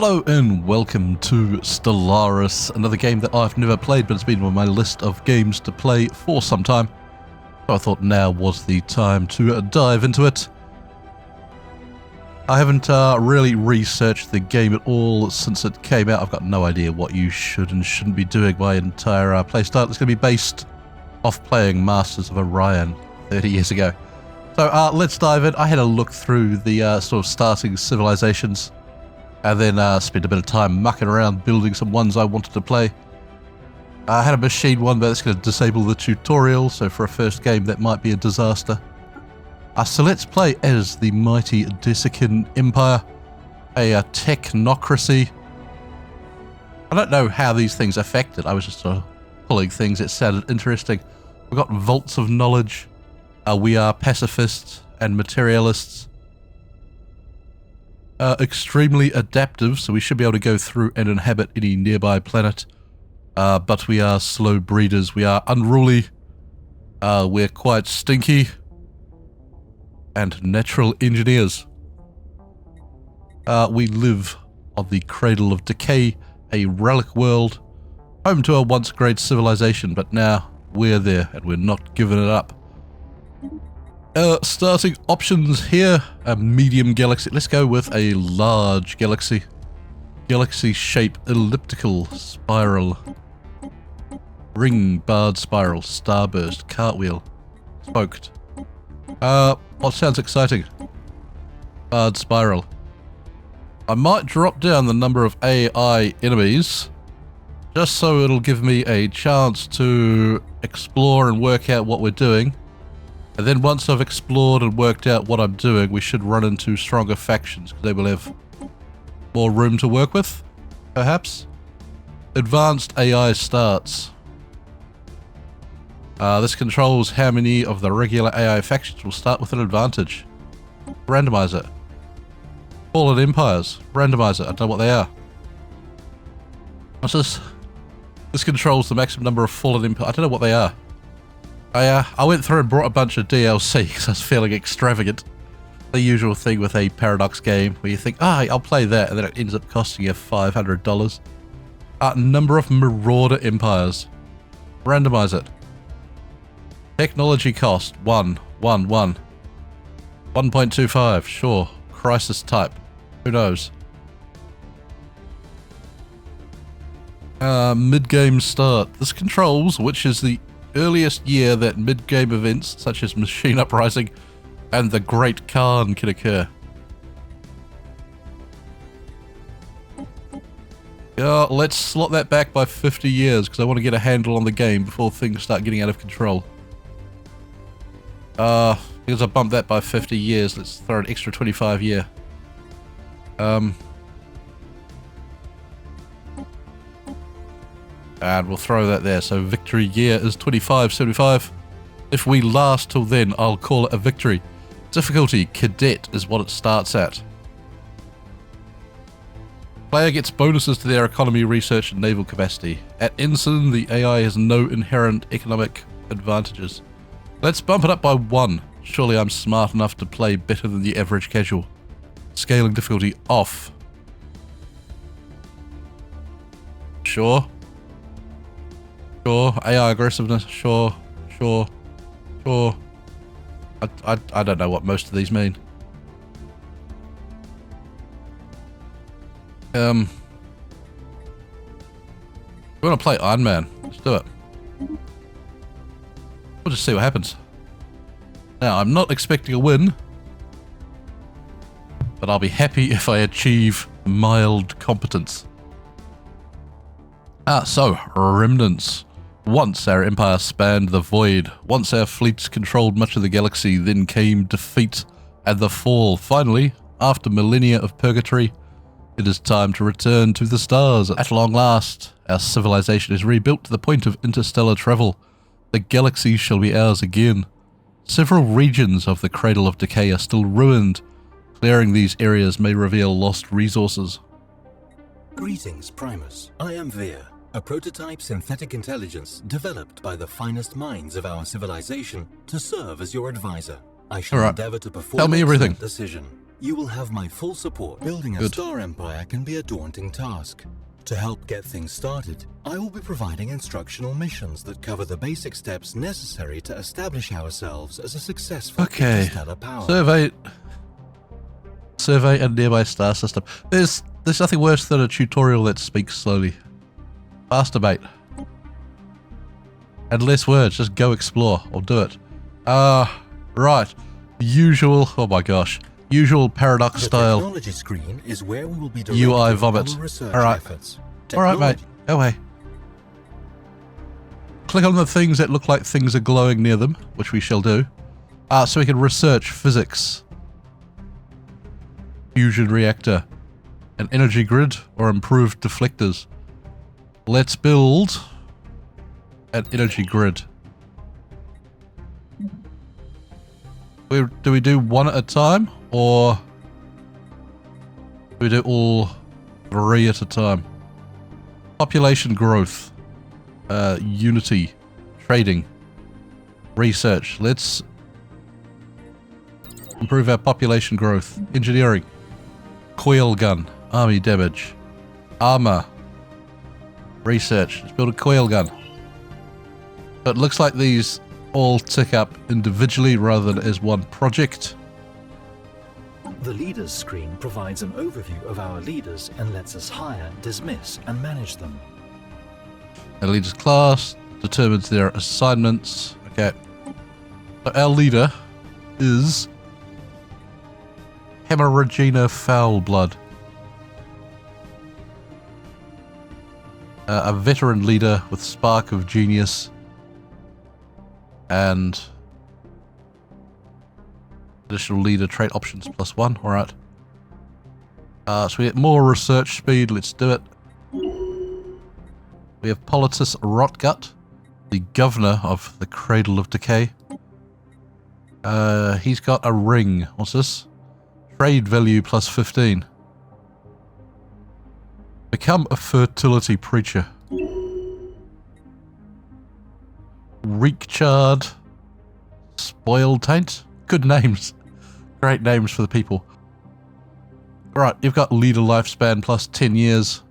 Hello and welcome to Stellaris, another game that I've never played but it's been on my list of games to play for some time. So I thought now was the time to dive into it. I haven't really researched the game at all since it came out. I've got no idea what you should and shouldn't be doing. My entire playstyle is going to be based off playing Masters of Orion 30 years ago. So let's dive in. I had a look through the sort of starting civilizations and then spent a bit of time mucking around building some ones I wanted to play. I had a machine one, but it's going to disable the tutorial, so for a first game that might be a disaster. So let's play as the mighty Desican Empire, a technocracy. I don't know how these things affect it. I was just pulling things that sounded interesting. We've got vaults of knowledge. We are pacifists and materialists. Extremely adaptive, so we should be able to go through and inhabit any nearby planet. But we are slow breeders. We are unruly. We're quite stinky. And natural engineers. We live on the cradle of decay, a relic world, home to a once great civilization, but now we're there and we're not giving it up. Starting options here, a medium galaxy. Let's go with a large galaxy. Galaxy shape, elliptical, spiral, ring, barred spiral, starburst, cartwheel, spoked. What sounds exciting? Barred spiral. I might drop down the number of AI enemies, just so it'll give me a chance to explore and work out what we're doing. And then once I've explored and worked out what I'm doing, we should run into stronger factions, because they will have more room to work with, perhaps. Advanced AI starts. This controls how many of the regular AI factions will start with an advantage. Randomize it. Fallen Empires. Randomize it. I don't know what they are. What's this? This controls the maximum number of Fallen Empires. I don't know what they are. I went through and brought a bunch of DLC because I was feeling extravagant. The usual thing with a Paradox game where you think, I'll play that, and then it ends up costing you $500. Number of Marauder Empires. Randomize it. Technology cost, 1.25, sure. Crisis type, who knows. Mid-game start. This controls which is the earliest year that mid-game events such as Machine Uprising and the Great Khan can occur. Let's slot that back by 50 years because I want to get a handle on the game before things start getting out of control. Because I bumped that by 50 years, let's throw an extra 25 year. And we'll throw that there. So victory year is 2575. If we last till then, I'll call it a victory. Difficulty, cadet, is what it starts at. Player gets bonuses to their economy, research, and naval capacity. At ensign, the AI has no inherent economic advantages. Let's bump it up by 1. Surely I'm smart enough to play better than the average casual. Scaling difficulty off. Sure. Sure. AI aggressiveness. Sure. Sure. Sure. I don't know what most of these mean. We want to play Iron Man. Let's do it. We'll just see what happens. Now, I'm not expecting a win, but I'll be happy if I achieve mild competence. So, remnants. Once our empire spanned the void, once our fleets controlled much of the galaxy, then came defeat and the fall. Finally, after millennia of purgatory, it is time to return to the stars. At long last, our civilization is rebuilt to the point of interstellar travel. The galaxy shall be ours again. Several regions of the Cradle of Decay are still ruined. Clearing these areas may reveal lost resources. Greetings, Primus. I am Veer, a prototype synthetic intelligence developed by the finest minds of our civilization to serve as your advisor. I shall endeavor to perform Tell me everything. Decision. You will have my full support. Building a Good. star empire can be a daunting task. To help get things started, I will be providing instructional missions that cover the basic steps necessary to establish ourselves as a successful interstellar power. Survey a nearby star system. There's nothing worse than a tutorial that speaks slowly. Faster, mate. And less words, just go explore, or do it. Right. Usual, oh my gosh. Usual paradox style. The technology screen is where we will be UI vomit. Alright. Alright, mate. Go away. Click on the things that look like things are glowing near them, which we shall do. So we can research physics. Fusion reactor. An energy grid, or improved deflectors. Let's build an energy grid. Do we do one at a time, or do we do all three at a time? Population growth, unity, trading, research. Let's improve our population growth. Engineering, coil gun, army damage, armor, research. Let's build a coil gun. But it looks like these all tick up individually rather than as one project. The leaders screen provides an overview of our leaders and lets us hire, dismiss, and manage them. Our leader's class determines their assignments. Okay. So our leader is Hemorrhagina Foulblood. A veteran leader with spark of genius. And additional leader trait options +1. Alright. So we get more research speed. Let's do it. We have Politus Rotgut, the governor of the Cradle of Decay. He's got a ring. What's this? Trade value +15. Become a fertility preacher. Reekchard, Spoiled Taint. Good names. Great names for the people. Alright, you've got leader lifespan +10 years.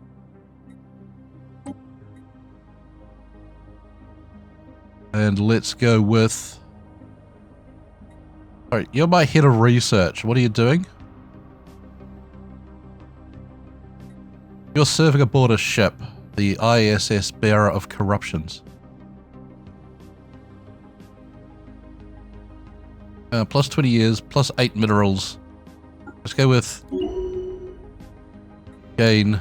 And let's go with... Alright, you're my head of research. What are you doing? You're serving aboard a ship, the ISS Bearer of Corruptions. +20 years, +8 minerals. Let's go with gain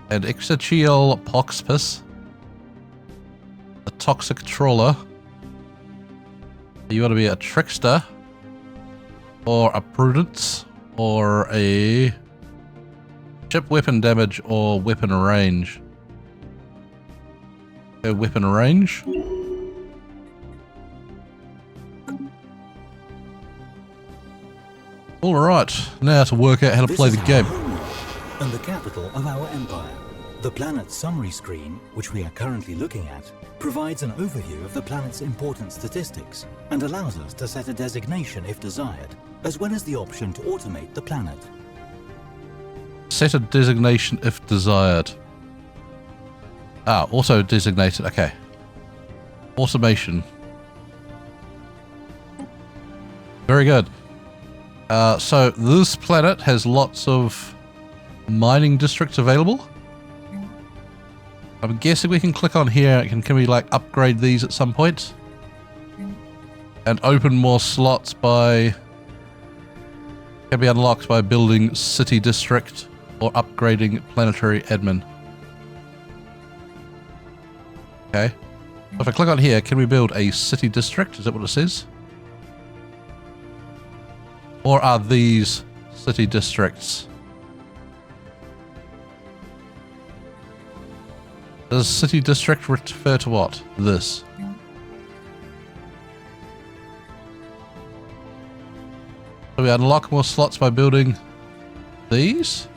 and Exachiel Poxpus, a toxic trawler. You want to be a trickster, or a prudence, or a ship weapon damage, or weapon range. Go weapon range. Alright, now to work out how to play the game. And the capital of our empire. The planet's summary screen, which we are currently looking at, provides an overview of the planet's important statistics and allows us to set a designation if desired, as well as the option to automate the planet. Set a designation if desired. Auto designated, okay. Automation. Very good. So this planet has lots of mining districts available. I'm guessing we can click on here. Can we like upgrade these at some point? And open more slots by... Can be unlocked by building city district or upgrading planetary admin. Okay. If I click on here, can we build a city district? Is that what it says? Or are these city districts? Does city district refer to what? This. So we unlock more slots by building these?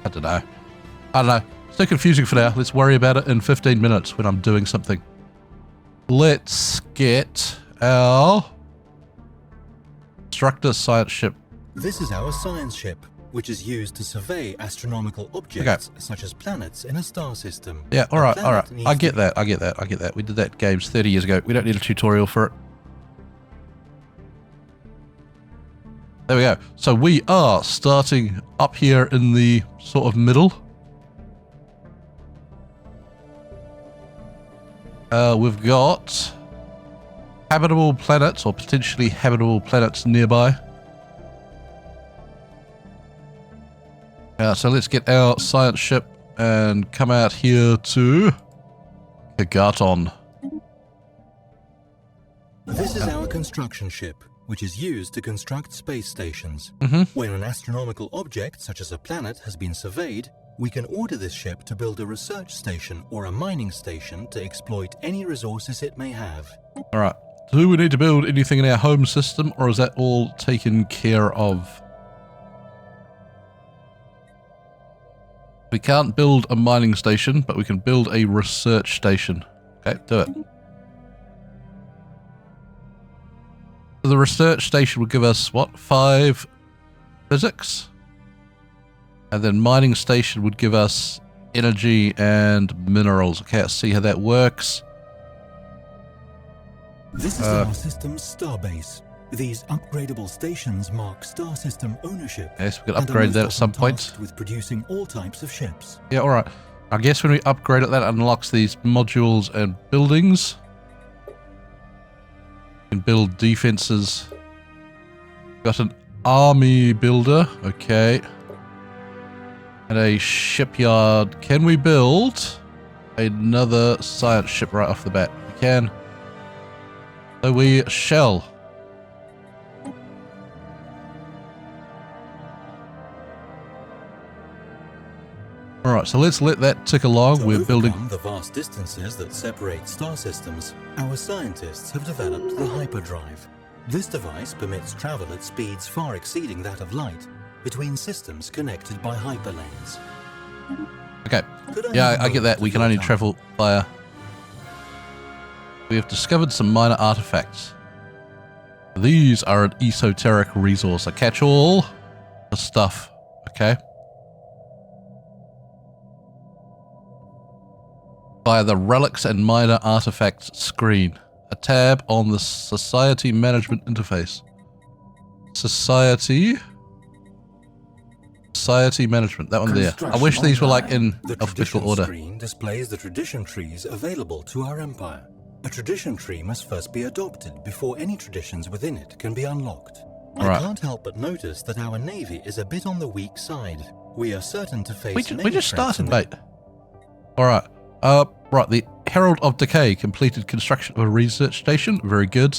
I don't know. It's too confusing for now. Let's worry about it in 15 minutes when I'm doing something. Let's get our Construct a science ship. This is our science ship, which is used to survey astronomical objects such as planets in a star system. Yeah, alright. I get that. We did that games 30 years ago. We don't need a tutorial for it. There we go. So we are starting up here in the sort of middle. We've got habitable planets or potentially habitable planets nearby. So let's get our science ship and come out here to Kagaton. This is our construction ship, which is used to construct space stations. When an astronomical object, such as a planet, has been surveyed, we can order this ship to build a research station or a mining station to exploit any resources it may have. Alright. Do we need to build anything in our home system, or is that all taken care of? We can't build a mining station, but we can build a research station. Okay, do it. So the research station would give us, what, 5 physics? And then mining station would give us energy and minerals. Okay, let's see how that works. This is our system's starbase. These upgradable stations mark star system ownership. Yes, we can upgrade that at some point. With producing all types of ships. Yeah, alright. I guess when we upgrade it, that unlocks these modules and buildings. We can build defenses. Got an army builder. Okay. And a shipyard. Can we build another science ship right off the bat? We can. So we shall. Alright, so let's let that tick along. We're building the vast distances that separate star systems. Our scientists have developed the hyperdrive. This device permits travel at speeds far exceeding that of light between systems connected by hyperlanes. Okay. Yeah, I get that. We can only travel via... We have discovered some minor artifacts. These are an esoteric resource. I catch all the stuff. Okay. Via the relics and minor artifacts screen. A tab on the Society Management interface. Society Management, that one there. I wish these were like in alphabetical order. The screen displays the tradition trees available to our empire. A tradition tree must first be adopted before any traditions within it can be unlocked. I can't help but notice that our navy is a bit on the weak side. We are certain to face we just started, mate. Alright. Right, the Herald of Decay completed construction of a research station. Very good.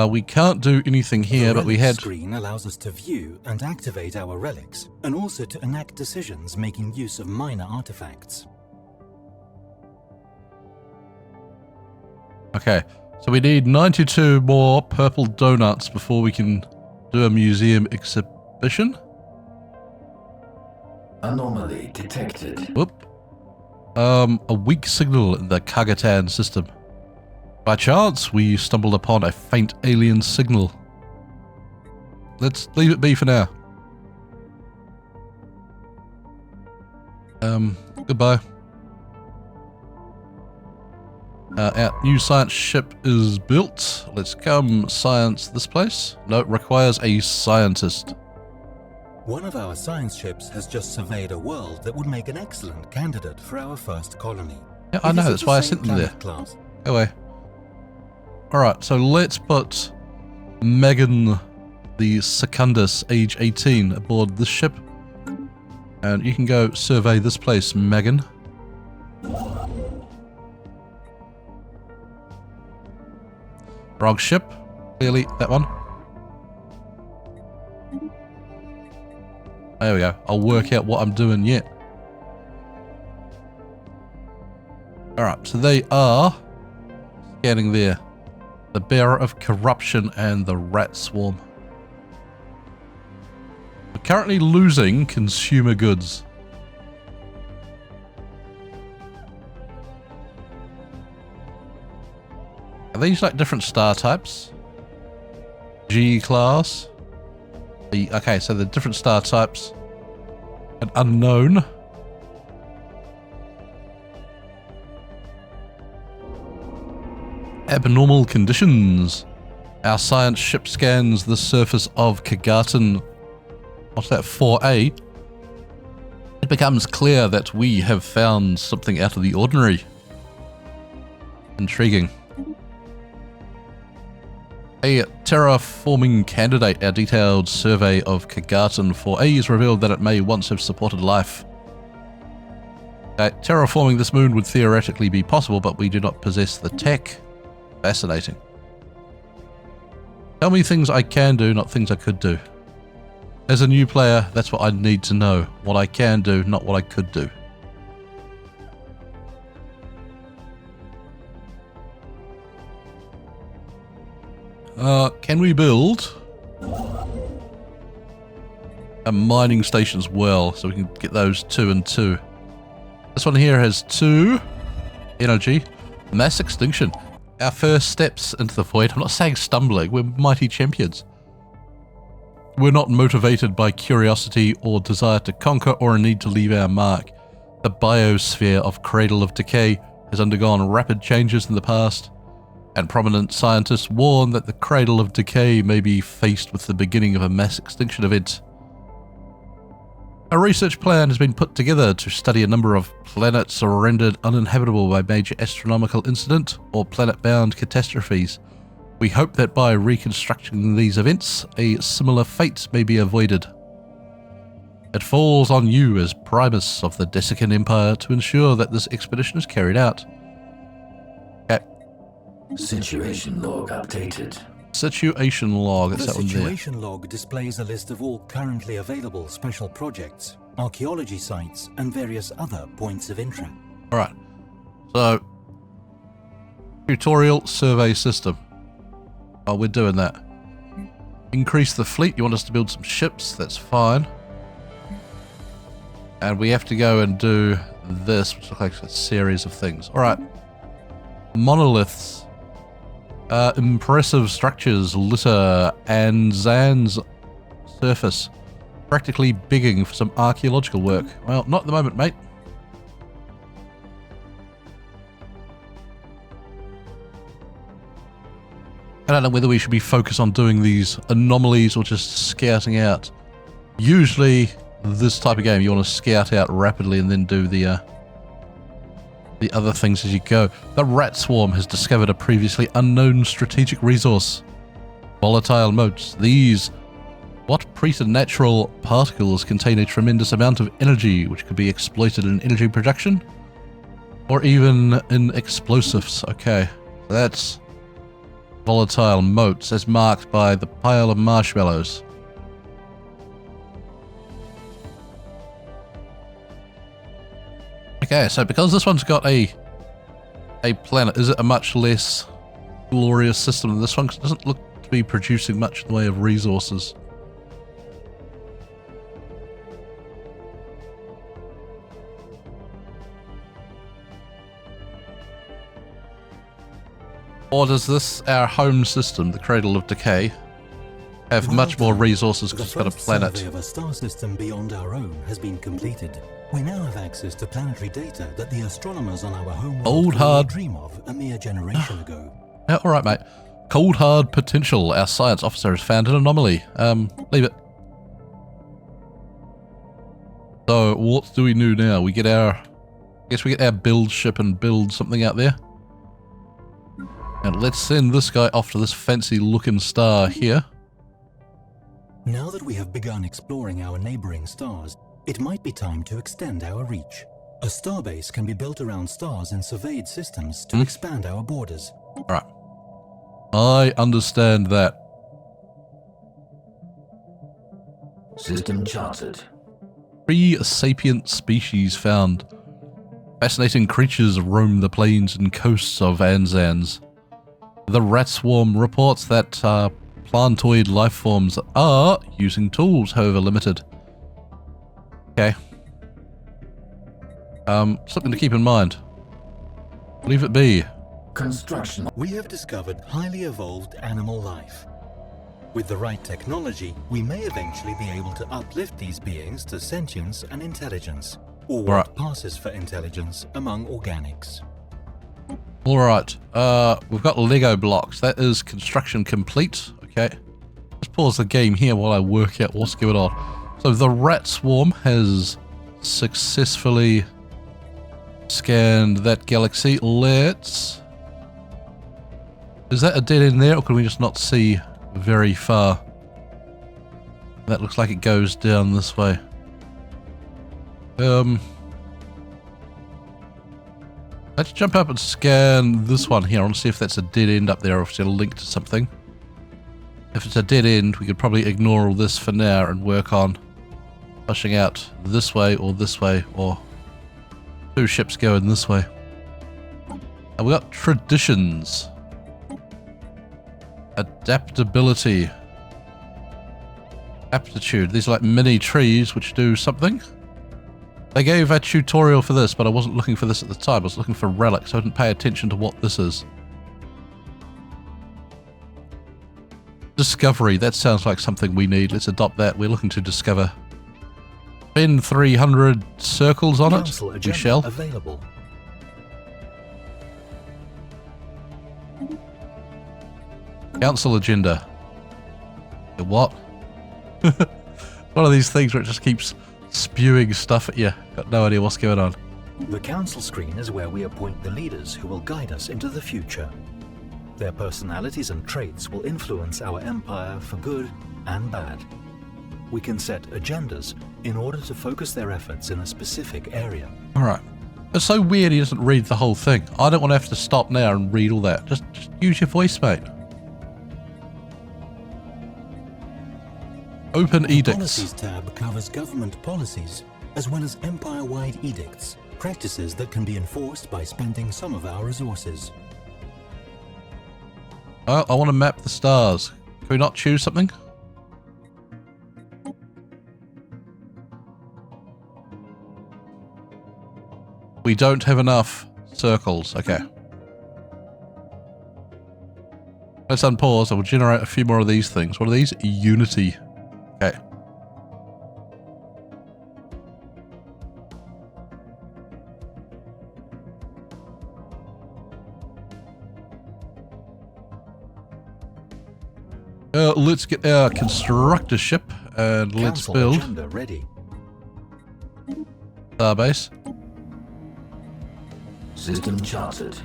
We can't do anything here, but we had... The screen allows us to view and activate our relics, and also to enact decisions making use of minor artifacts. Okay, so we need 92 more purple donuts before we can do a museum exhibition. Anomaly detected. Whoop. A weak signal in the Kagatan system. By chance, we stumbled upon a faint alien signal. Let's leave it be for now. Goodbye. Our new science ship is built. Let's come science this place. No, it requires a scientist. One of our science ships has just surveyed a world that would make an excellent candidate for our first colony. Yeah, I know, that's why I sent them there. Go away. Alright, so let's put Megan, the Secundus, age 18, aboard this ship. And you can go survey this place, Megan. Wrong ship. Clearly, that one. There we go. I'll work out what I'm doing yet. Alright, so they are scanning there. The Bearer of Corruption and the Rat Swarm. We're currently losing consumer goods. Are these like different star types? G class. Okay, so the different star types. An unknown. Abnormal conditions. Our science ship scans the surface of Kagatan. What's that, 4A? It becomes clear that we have found something out of the ordinary. Intriguing. A terraforming candidate. Our detailed survey of Kagatan 4A has revealed that it may once have supported life. Terraforming this moon would theoretically be possible, but we do not possess the tech. Fascinating. Tell me things I can do, not things I could do. As a new player, that's what I need to know. What I can do, not what I could do. Can we build a mining station as well, so we can get those 2 and 2? This one here has 2 energy. Mass extinction. Our first steps into the void. I'm not saying stumbling, we're mighty champions. We're not motivated by curiosity or desire to conquer or a need to leave our mark. The biosphere of Cradle of Decay has undergone rapid changes in the past, and prominent scientists warn that the Cradle of Decay may be faced with the beginning of a mass extinction event. A research plan has been put together to study a number of planets rendered uninhabitable by major astronomical incident or planet-bound catastrophes. We hope that by reconstructing these events, a similar fate may be avoided. It falls on you as Primus of the Desican Empire to ensure that this expedition is carried out. Okay. Situation log updated. Situation log, that's that one there. The situation log displays a list of all currently available special projects, archaeology sites, and various other points of interest. Alright, so tutorial survey system. Oh, we're doing that. Increase the fleet. You want us to build some ships, that's fine. And we have to go and do this, which looks like a series of things. Alright. Monoliths. Impressive structures litter Anzan's surface, practically begging for some archaeological work. Well, not at the moment, mate. I don't know whether we should be focused on doing these anomalies or just scouting out. Usually, this type of game, you want to scout out rapidly and then do the other things as you go. The rat swarm has discovered a previously unknown strategic resource. Volatile motes. These, what preternatural particles contain a tremendous amount of energy which could be exploited in energy production or even in explosives. Okay, so that's volatile motes as marked by the pile of marshmallows. Okay, so because this one's got a planet, is it a much less glorious system than this one? 'Cause it doesn't look to be producing much in the way of resources. Or does this, our home system, the Cradle of Decay, have much more resources because it's got a planet? The first survey of a star system beyond our own has been completed. We now have access to planetary data that the astronomers on our home world could only dream of a mere generation ago. Yeah, alright, mate. Cold hard potential. Our science officer has found an anomaly. Leave it. So, what do we do now? We get our... I guess we get our build ship and build something out there. And let's send this guy off to this fancy looking star here. Now that we have begun exploring our neighboring stars, it might be time to extend our reach. A starbase can be built around stars in surveyed systems to expand our borders. Alright. I understand that. System charted. 3 sapient species found. Fascinating creatures roam the plains and coasts of Anzans. The rat swarm reports that plantoid life forms are using tools, however limited. Okay. Something to keep in mind. Leave it be. Construction. We have discovered highly evolved animal life. With the right technology, we may eventually be able to uplift these beings to sentience and intelligence, or what passes for intelligence among organics. Alright, we've got Lego blocks. That is construction complete. Okay. Let's pause the game here while I work out what's going on. So the rat swarm has successfully scanned that galaxy. Let's... Is that a dead end there, or can we just not see very far? That looks like it goes down this way. Let's jump up and scan this one here. I want to see if that's a dead end up there, or if it's a link to something. If it's a dead end, we could probably ignore all this for now and work on pushing out this way, or two ships going this way. And we got traditions. Adaptability. Aptitude. These are like mini trees which do something. They gave a tutorial for this, but I wasn't looking for this at the time. I was looking for relics, so I didn't pay attention to what this is. Discovery. That sounds like something we need. Let's adopt that. We're looking to discover. Spend 300 circles on it. We shall. Available. Council agenda. What? One of these things where it just keeps spewing stuff at you. Got no idea what's going on. The council screen is where we appoint the leaders who will guide us into the future. Their personalities and traits will influence our empire for good and bad. We can set agendas in order to focus their efforts in a specific area. Alright. It's so weird he doesn't read the whole thing. I don't want to have to stop now and read all that. Just use your voice, mate. Open edicts. The Policies tab covers government policies, as well as empire-wide edicts, practices that can be enforced by spending some of our resources. Oh, I want to map the stars. Can we not choose something? We don't have enough circles. Okay. Let's unpause. I will generate a few more of these things. What are these? Unity. Okay. Let's get our constructor ship and let's build ready. Starbase. System charted.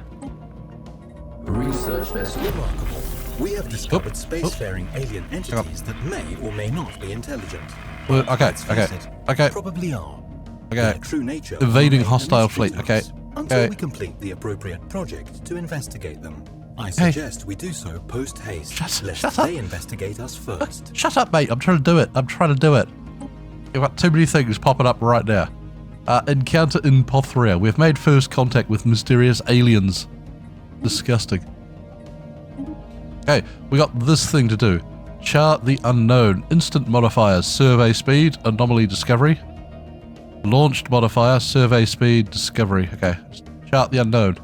Research vessel. Remarkable. We have discovered spacefaring alien entities that may or may not be intelligent. Well, okay, Let's face it, okay. Probably are. Okay. Their true nature will Evading remain a hostile mystery fleet. to Okay. us Until Okay. we complete the appropriate project to investigate them. I suggest we do so post haste, lest shut up. they investigate us first. Shut up, mate. I'm trying to do it. You've got too many things popping up right now. Encounter in Pothria. We've made first contact with mysterious aliens. Disgusting. Okay, we got this thing to do. Chart the unknown. Instant modifiers. Survey speed. Anomaly discovery. Launched modifier. Survey speed. Discovery. Okay. Chart the unknown.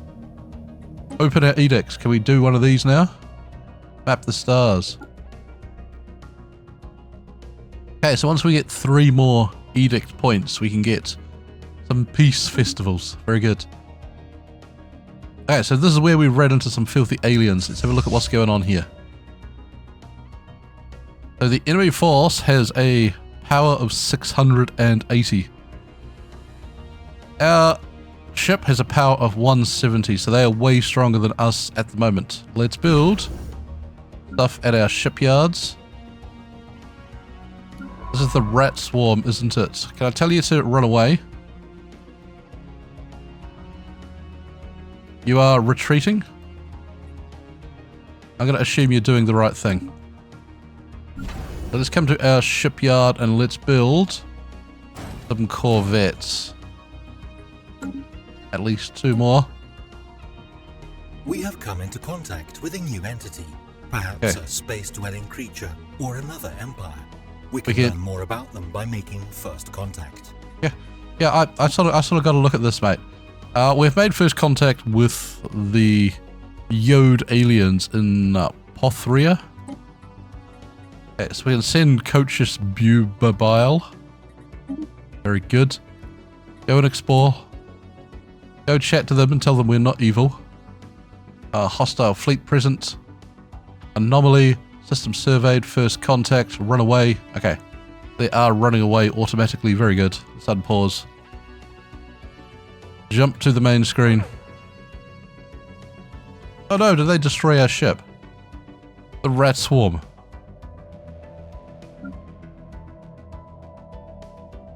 Open our edicts. Can we do one of these now? Map the stars. Okay, so once we get 3 more edict points, we can get some peace festivals. Very good. Okay, so this is where we ran into some filthy aliens. Let's have a look at what's going on here. So the enemy force has a power of 680. Our ship has a power of 170, so they are way stronger than us at the moment. Let's build stuff at our shipyards. This is the rat swarm, isn't it? Can I tell you to run away? You are retreating? I'm going to assume you're doing the right thing. So let's come to our shipyard and let's build some corvettes. At least 2 more. We have come into contact with a new entity, perhaps a space-dwelling creature or another empire. We can learn more about them by making first contact. Yeah. I sort of got to look at this, mate. We've made first contact with the Yode aliens in Pothria. Okay, so we can send Coachus Bubile. Very good. Go and explore. Go chat to them and tell them we're not evil. Hostile fleet present. Anomaly. System surveyed. First contact. Run away. Okay. They are running away automatically. Very good. Let's unpause. Jump to the main screen. Oh no, did they destroy our ship? The rat swarm.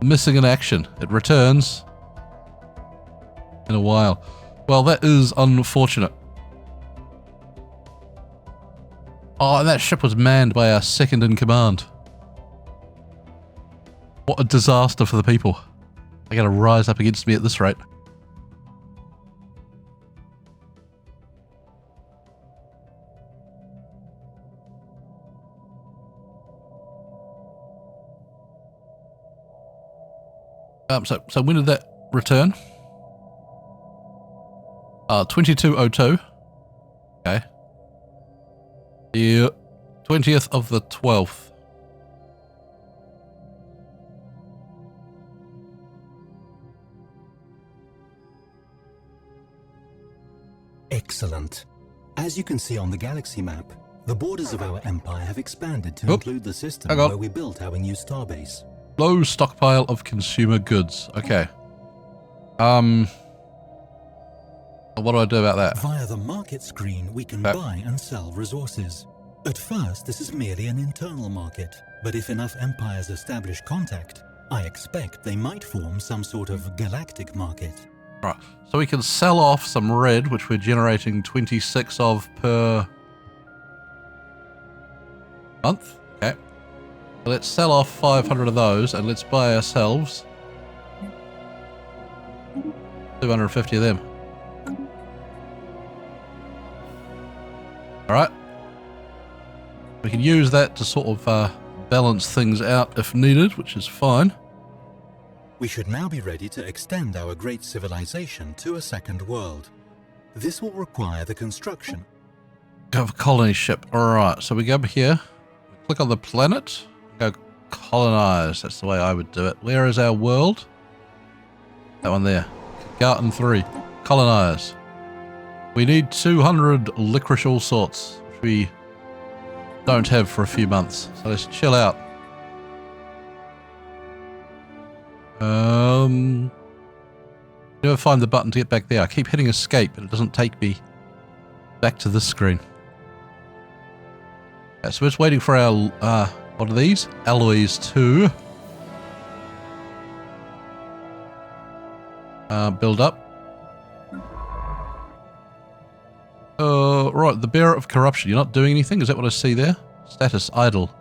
Missing in action. It returns in a while. Well, that is unfortunate. Oh, and that ship was manned by our second in command. What a disaster for the people. They're going to rise up against me at this rate. So when did that return? 2202. Okay. The 20th of the 12th. Excellent. As you can see on the galaxy map, the borders of our empire have expanded to include the system where we built our new starbase. Low stockpile of consumer goods. Okay. What do I do about that? Via the market screen, we can buy and sell resources. At first, this is merely an internal market, but if enough empires establish contact, I expect they might form some sort of galactic market. Right, so we can sell off some red, which we're generating 26 of per month. Okay. Let's sell off 500 of those, and let's buy ourselves 250 of them. Alright. We can use that to sort of balance things out if needed, which is fine. We should now be ready to extend our great civilization to a second world. This will require the construction of a colony ship. Alright, so we go up here, click on the planet, go colonize. That's the way I would do it. Where is our world? That one there. Garten 3. Colonize. We need 200 licorice all sorts, which we don't have for a few months. So let's chill out. Never find the button to get back there. I keep hitting escape, but it doesn't take me back to this screen. Okay, so we're just waiting for our, what are these? Alloys 2. Build up. Right, the Bearer of Corruption. You're not doing anything? Is that what I see there? Status idle.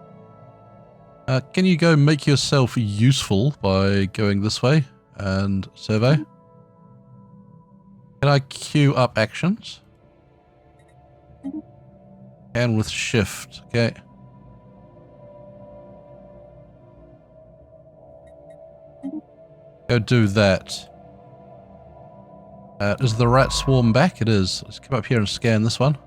Can you go make yourself useful by going this way and survey? Can I queue up actions? And with shift, okay. Go do that. Is the rat swarm back? It is. Let's come up here and scan this one.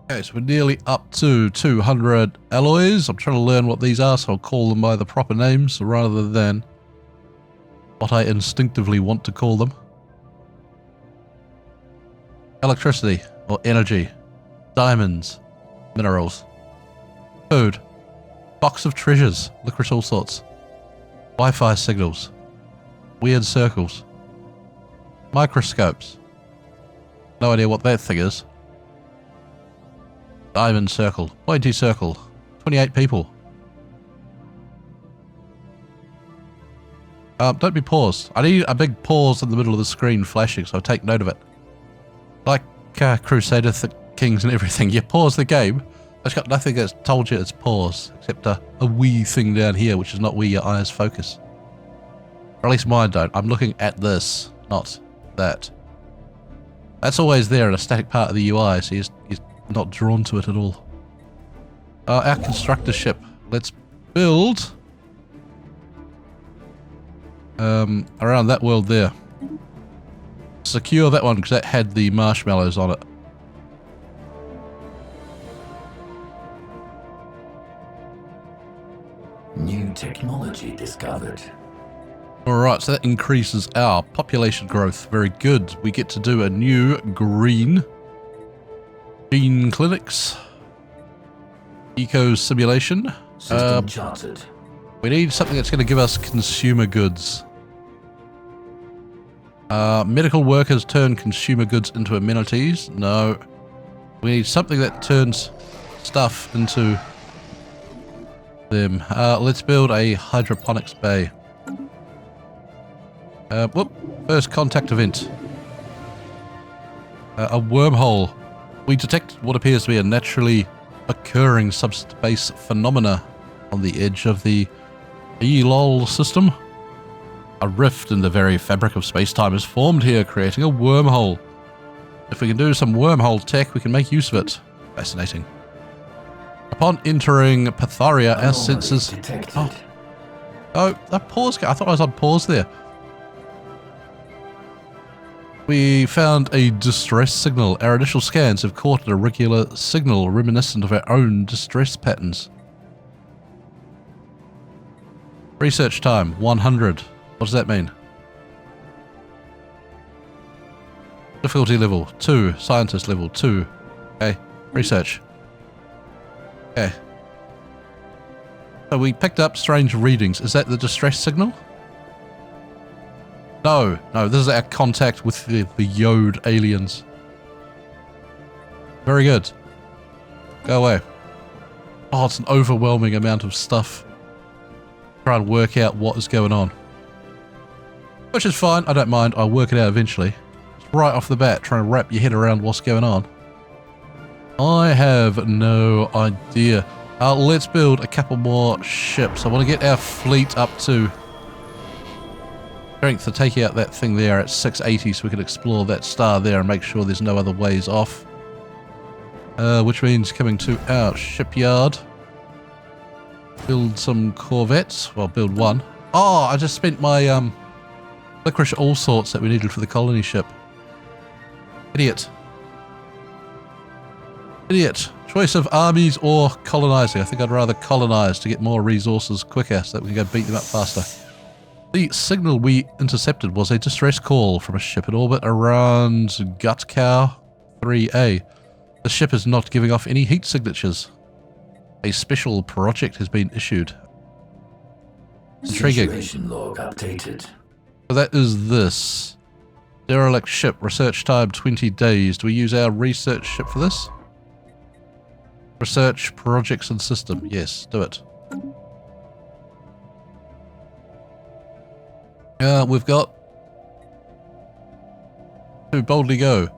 Okay, so we're nearly up to 200 alloys. I'm trying to learn what these are, so I'll call them by the proper names rather than what I instinctively want to call them. Electricity, or energy. Diamonds. Minerals. Food. Box of treasures. Licorice all sorts. Wi-Fi signals. Weird circles. Microscopes. No idea what that thing is. Diamond circle. Pointy circle. 28 people. Don't be paused. I need a big pause in the middle of the screen flashing, so I'll take note of it. Like Crusader Kings and everything. You pause the game. It's got nothing that's told you it's pause, except a wee thing down here, which is not where your eyes focus. Or at least mine don't. I'm looking at this, not that. That's always there in a static part of the UI, so you're not drawn to it at all. Our constructor ship. Let's build around that world there. Secure that one because that had the marshmallows on it. New technology discovered. Alright, so that increases our population growth. Very good. We get to do a new green gene clinics. Eco simulation. System charted. We need something that's going to give us consumer goods. Medical workers turn consumer goods into amenities. No. We need something that turns stuff into them. Let's build a hydroponics bay. Whoop. First contact event. A wormhole. We detect what appears to be a naturally occurring subspace phenomena on the edge of the ELOL system. A rift in the very fabric of space-time is formed here, creating a wormhole. If we can do some wormhole tech, we can make use of it. Fascinating. Upon entering Patharia, our senses... Detected. Oh, that pause. I thought I was on pause there. We found a distress signal. Our initial scans have caught an irregular signal reminiscent of our own distress patterns. Research time, 100. What does that mean? Difficulty level, 2. Scientist level, 2. Okay, research. Okay. So we picked up strange readings. Is that the distress signal? No, this is our contact with the Yode aliens. Very good. Go away. Oh, it's an overwhelming amount of stuff. Try and work out what is going on. Which is fine, I don't mind, I'll work it out eventually. Just right off the bat, trying to wrap your head around what's going on. I have no idea. Let's build a couple more ships. I want to get our fleet up to strength to take out that thing there at 680 so we can explore that star there and make sure there's no other ways off. Which means coming to our shipyard. Build some corvettes. Well, build one. Oh, I just spent my licorice all sorts that we needed for the colony ship. Idiot. Idiot. Choice of armies or colonizing. I think I'd rather colonize to get more resources quicker so that we can go beat them up faster. The signal we intercepted was a distress call from a ship in orbit around Gutkow 3A. The ship is not giving off any heat signatures. A special project has been issued. Intriguing. Situation log updated. So that is this. Derelict ship, research time 20 days. Do we use our research ship for this? Research projects and system. Yes, do it. We've got to boldly go.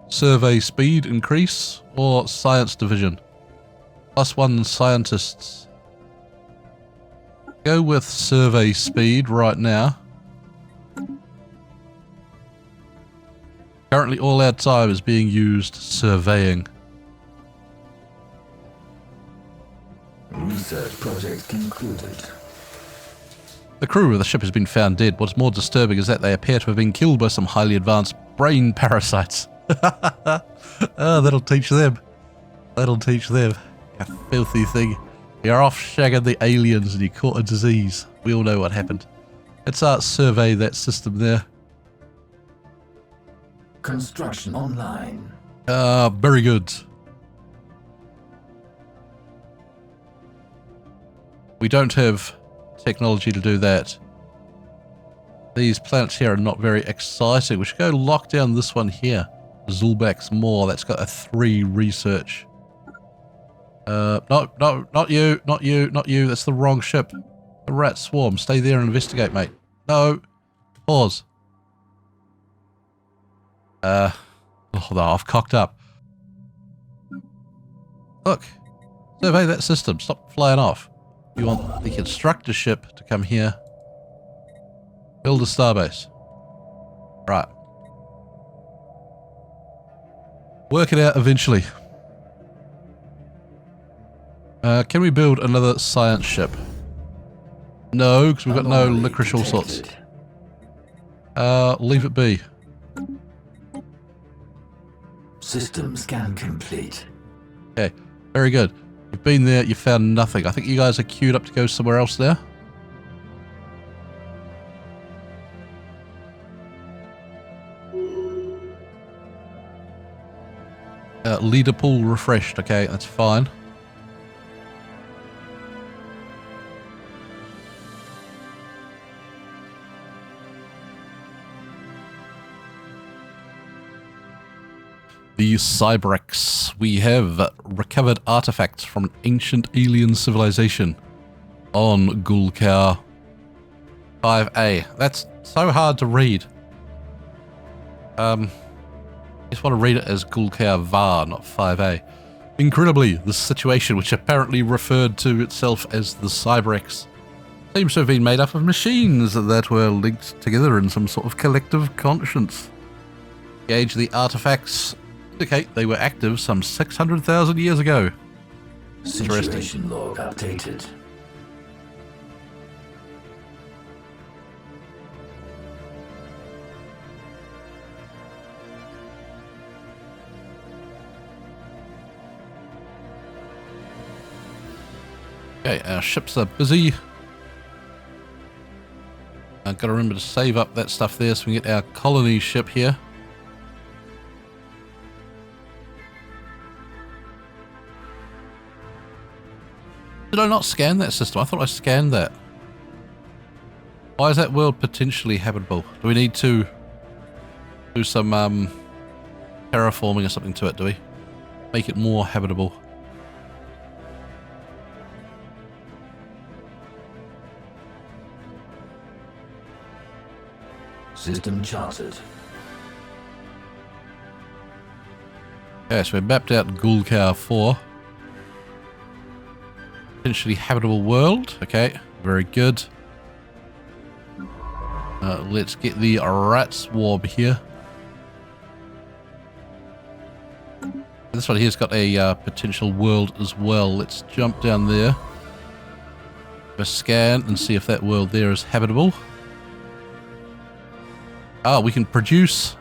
Survey speed increase or science division. +1 scientists. Go with survey speed right now. Currently all our time is being used surveying. Research project concluded. The crew of the ship has been found dead. What's more disturbing is that they appear to have been killed by some highly advanced brain parasites. Oh, that'll teach them. That'll teach them. A filthy thing. You're off shagging the aliens and you caught a disease. We all know what happened. Let's survey that system there. Construction online. Very good. We don't have technology to do that. These planets here are not very exciting. We should go lock down this one here. Zulbak's Moor. That's got a 3 research. No, not you, not you, not you. That's the wrong ship. The rat swarm. Stay there and investigate, mate. No. Pause. Oh no, I've cocked up. Look. Survey that system. Stop flying off. You want the constructor ship to come here. Build a starbase. Right. Work it out eventually. Can we build another science ship? No, because we've got no licorice all sorts. Leave it be. System scan complete. Okay, very good. You've been there, you found nothing. I think you guys are queued up to go somewhere else there. Leader pool refreshed. Okay, that's fine. The Cybrex. We have recovered artifacts from an ancient alien civilization on Gulkar 5A. That's so hard to read. I just want to read it as Gulkar Var, not 5A. Incredibly, the situation, which apparently referred to itself as the Cybrex, seems to have been made up of machines that were linked together in some sort of collective conscience. Gauge the artifacts indicate they were active some 600,000 years ago. Situation log updated. Okay, our ships are busy. I've got to remember to save up that stuff there so we can get our colony ship here. Did I not scan that system? I thought I scanned that. Why is that world potentially habitable? Do we need to do some terraforming or something to it, do we? Make it more habitable. System charted. Okay, so we mapped out Gulkar 4. Potentially habitable world. Okay, very good. Let's get the rat swarm here. This one here's got a potential world as well. Let's jump down there. Have a scan and see if that world there is habitable. Ah, we can produce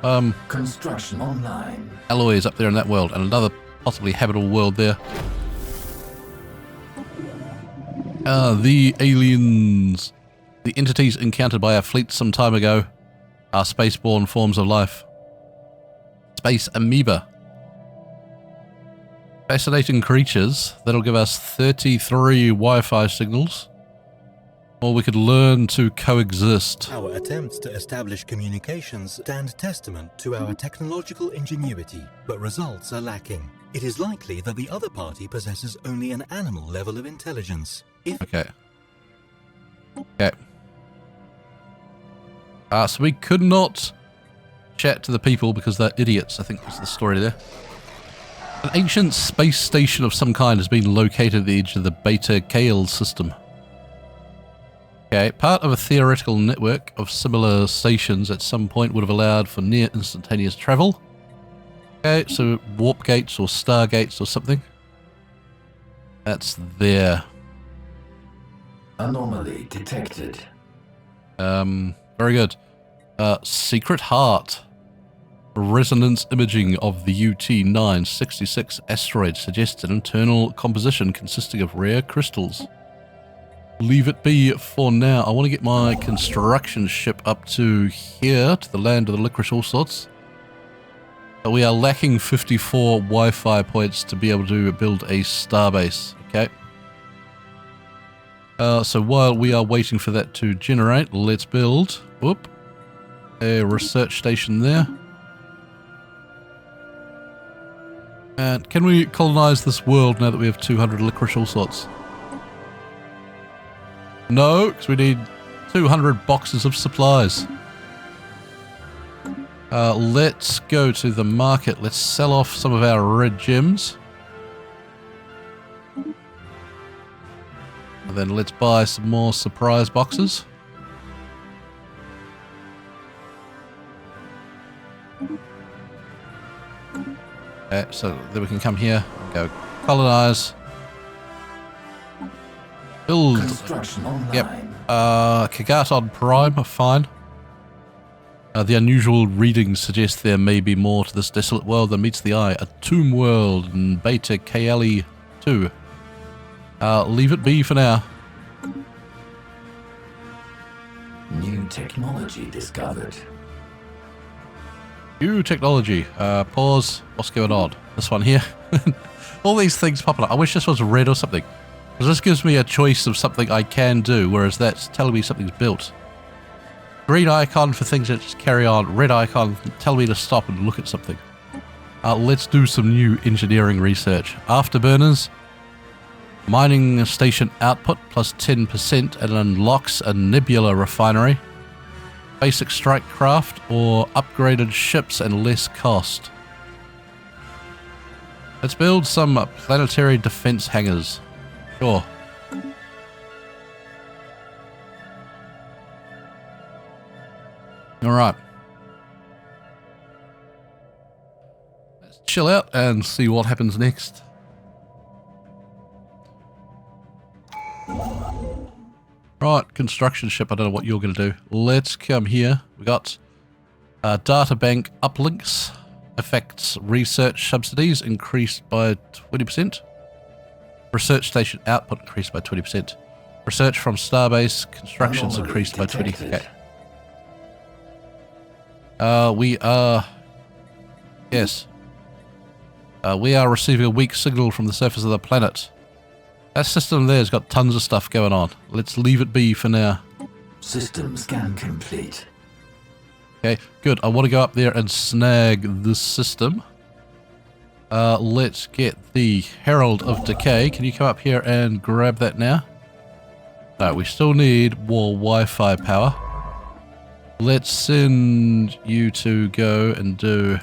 Construction online. alloys up there in that world, and another possibly habitable world there. The aliens, the entities encountered by our fleet some time ago, are spaceborne forms of life. Space amoeba. Fascinating creatures. That'll give us 33 Wi-Fi signals. Or we could learn to coexist. Our attempts to establish communications stand testament to our technological ingenuity, but results are lacking. It is likely that the other party possesses only an animal level of intelligence. Okay. So we could not chat to the people because they're idiots, I think was the story there. An ancient space station of some kind has been located at the edge of the Beta Kale system. Okay, part of a theoretical network of similar stations at some point would have allowed for near instantaneous travel. Okay, so warp gates or stargates or something. That's there. Anomaly detected. Very good. Secret Heart. Resonance imaging of the UT-966 asteroid suggests an internal composition consisting of rare crystals. Leave it be for now. I want to get my construction ship up to here, to the land of the licorice all sorts. But we are lacking 54 Wi-Fi points to be able to build a starbase. Okay. So while we are waiting for that to generate, let's build a research station there. And can we colonize this world now that we have 200 licorice all sorts? No, because we need 200 boxes of supplies. Let's go to the market. Let's sell off some of our red gems. And then let's buy some more surprise boxes. Okay, so then we can come here and go colonize. Build. Construction online. Yep. Kagaton Prime, fine. The unusual readings suggest there may be more to this desolate world than meets the eye. A tomb world in Beta Kali 2. Leave it be for now. New technology discovered. New technology. Pause. What's going on? This one here. All these things popping up. I wish this was red or something. Because this gives me a choice of something I can do, whereas that's telling me something's built. Green icon for things that just carry on. Red icon tell me to stop and look at something. Let's do some new engineering research. Afterburners. Mining station output plus 10% and unlocks a nebula refinery. Basic strike craft or upgraded ships and less cost. Let's build some planetary defense hangars. Sure. Alright. Let's chill out and see what happens next. Right, construction ship. I don't know what you're going to do. Let's come here. We got data bank uplinks. Affects research subsidies increased by 20%. Research station output increased by 20%. Research from Starbase constructions increased by 20%. We are... Yes. We are receiving a weak signal from the surface of the planet. That system there's got tons of stuff going on. Let's leave it be for now. System scan complete. Okay, good. I want to go up there and snag this system. Let's get the Herald of Decay. Can you come up here and grab that now? No, we still need more Wi-Fi power. Let's send you to go and do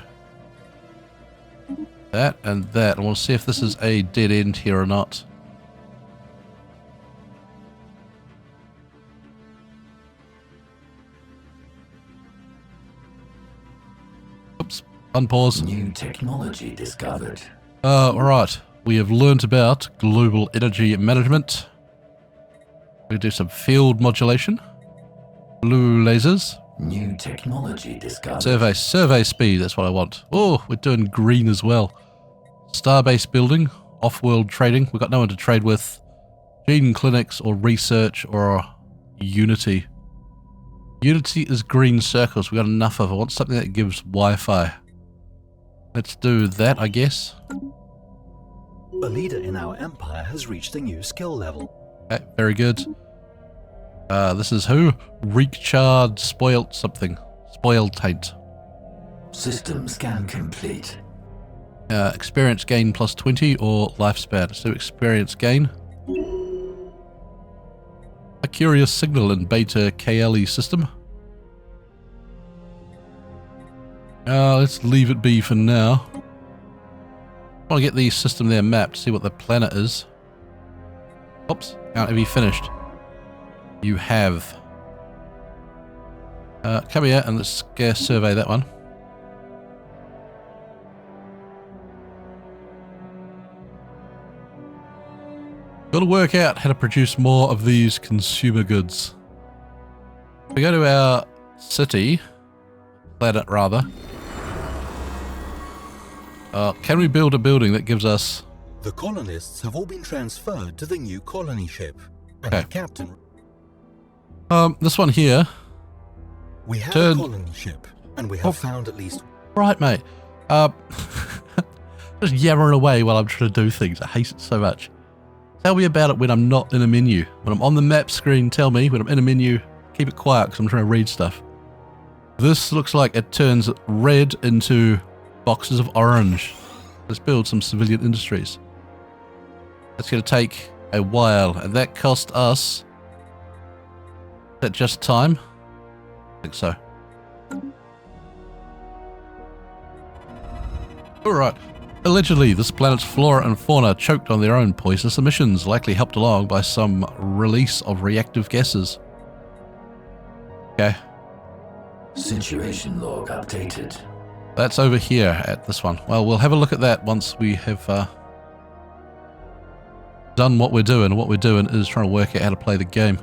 that and that. I want to see if this is a dead end here or not. Oops. Unpause. New technology discovered. Alright. We have learnt about global energy management. We do some field modulation. Blue lasers. New technology discovered. Survey speed, that's what I want. Oh, we're doing green as well. Starbase building, off-world trading. We've got no one to trade with. Gene clinics or research or Unity. Unity is green circles. We've got enough of it. I want something that gives Wi-Fi. Let's do that, I guess. A leader in our empire has reached a new skill level. Okay, very good. This is who? Reek-charred, spoilt something. Spoiled taint. System scan complete. Experience gain plus 20 or lifespan. Let's do experience gain. A curious signal in Beta Kali system. Let's leave it be for now. I want to get the system there mapped, see what the planet is. Oops, have you finished? You have. Come here and let's survey that one. Got to work out how to produce more of these consumer goods. We go to our city, planet rather. Can we build a building that gives us... The colonists have all been transferred to the new colony ship. And Okay. the captain... This one here. We have Turn- a colony ship, and we have found at least... Right, mate. Just yammering away while I'm trying to do things. I hate it so much. Tell me about it when I'm not in a menu. When I'm on the map screen, tell me. When I'm in a menu, keep it quiet because I'm trying to read stuff. This looks like it turns red into boxes of orange. Let's build some civilian industries. That's going to take a while, and that cost us... Is that just time? I think so. Alright. Allegedly, this planet's flora and fauna choked on their own poisonous emissions, likely helped along by some release of reactive gases. Okay. Situation log updated. That's over here at this one. Well, we'll have a look at that once we have done what we're doing. What we're doing is trying to work out how to play the game.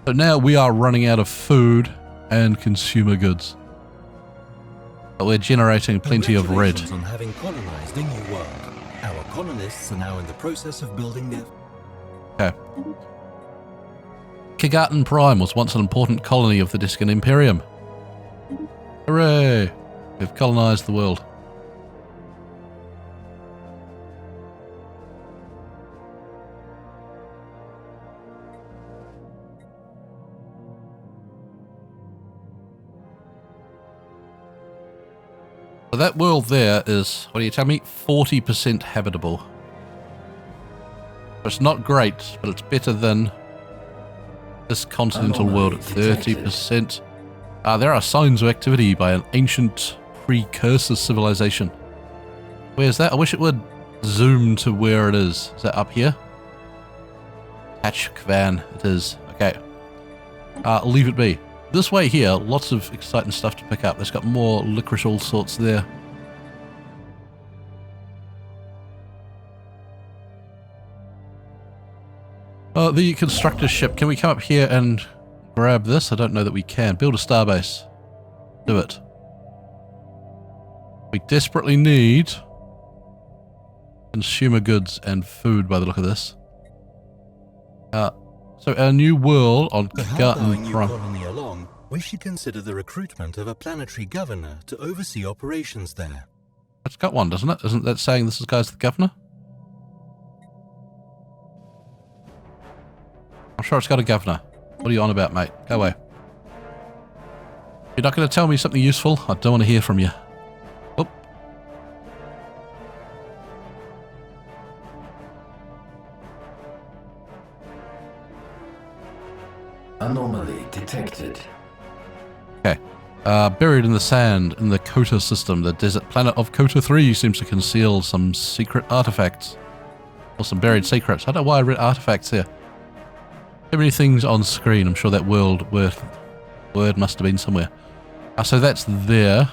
So now we are running out of food and consumer goods. But we're generating plenty of red. Congratulations on having colonized a new world. Our colonists are now in the process of building their... Okay. Kigartan Prime was once an important colony of the Discan Imperium. Hooray! We've colonized the world. So that world there is, what do you tell me, 40% habitable. It's not great, but it's better than this continental world at 30%. There are signs of activity by an ancient precursor civilization. Where's that? I wish it would zoom to where it is. Is that up here? Hatchkvan, it is. Okay. Leave it be. This way here, lots of exciting stuff to pick up. It's got more licorice all sorts there. The constructor ship. Can we come up here and grab this? I don't know that we can. Build a starbase. Do it. We desperately need consumer goods and food by the look of this. So our new world on Kigartan Prime. colony along, we should consider the recruitment of a planetary governor to oversee operations there. It's got one, doesn't it? Isn't that saying this guy's the governor? I'm sure it's got a governor. What are you on about, mate? Go away. You're not going to tell me something useful? I don't want to hear from you. Oh. Anomaly detected. Okay. Buried in the sand in the Kota system, the desert planet of Kota 3 seems to conceal some secret artifacts. Or some buried secrets. I don't know why I read artifacts here. Too many things on screen. I'm sure that word must have been somewhere. So that's there.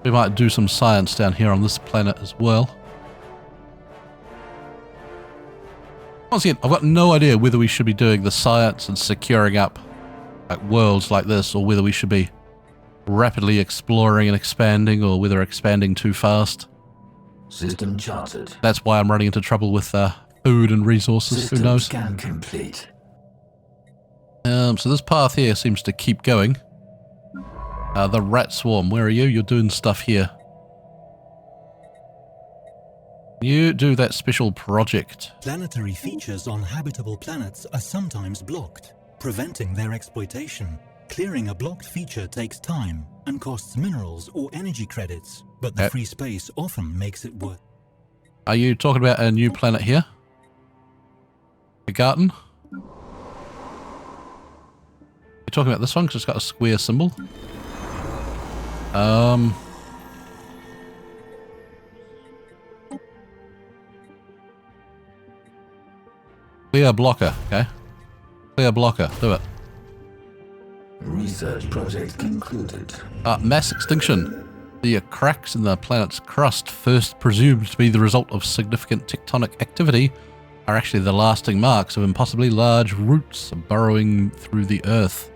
We might do some science down here on this planet as well. Once again, I've got no idea whether we should be doing the science and securing up like worlds like this, or whether we should be rapidly exploring and expanding, or whether expanding too fast. System charted. That's why I'm running into trouble with food and resources. System Who knows? scan complete. So this path here seems to keep going. The rat swarm, where are you? You're doing stuff here. You do that special project. Planetary features on habitable planets are sometimes blocked, preventing their exploitation. Clearing a blocked feature takes time and costs minerals or energy credits, but the free space often makes it worth. Are you talking about a new planet here? The garden? You're talking about this one because it's got a square symbol? Clear blocker, okay. Clear blocker, do it. Research project concluded. Mass extinction. The cracks in the planet's crust, first presumed to be the result of significant tectonic activity, are actually the lasting marks of impossibly large roots burrowing through the Earth.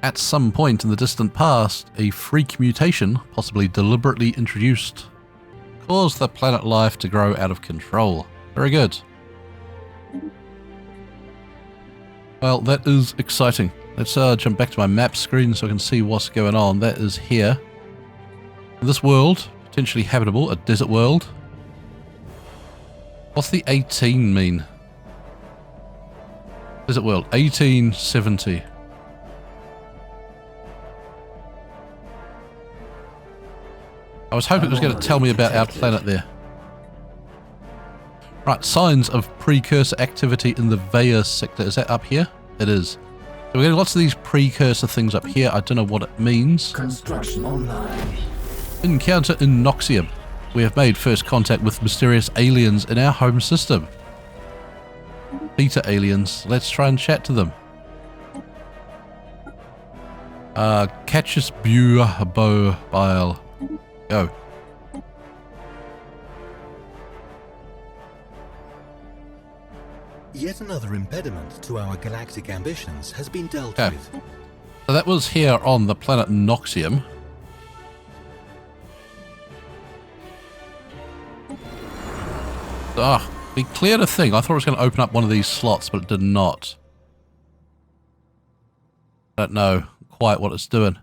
At some point in the distant past, a freak mutation, possibly deliberately introduced, caused the planet life to grow out of control. Very good. Well, that is exciting. Let's jump back to my map screen so I can see what's going on. That is here. This world, potentially habitable, a desert world. What's the 18 mean? Desert world, 1870. I was hoping it was going to tell me about our planet there. Right, signs of precursor activity in the Vaya sector. Is that up here? It is. So we're getting lots of these precursor things up here. I don't know what it means. Construction online. Encounter in Noxium. We have made first contact with mysterious aliens in our home system. Beta aliens. Let's try and chat to them. Catches Bow Bile. Go. Yet another impediment to our galactic ambitions has been dealt Okay. with. So that was here on the planet Noxium. Ah, we cleared a thing. I thought it was going to open up one of these slots, but it did not. Don't know quite what it's doing.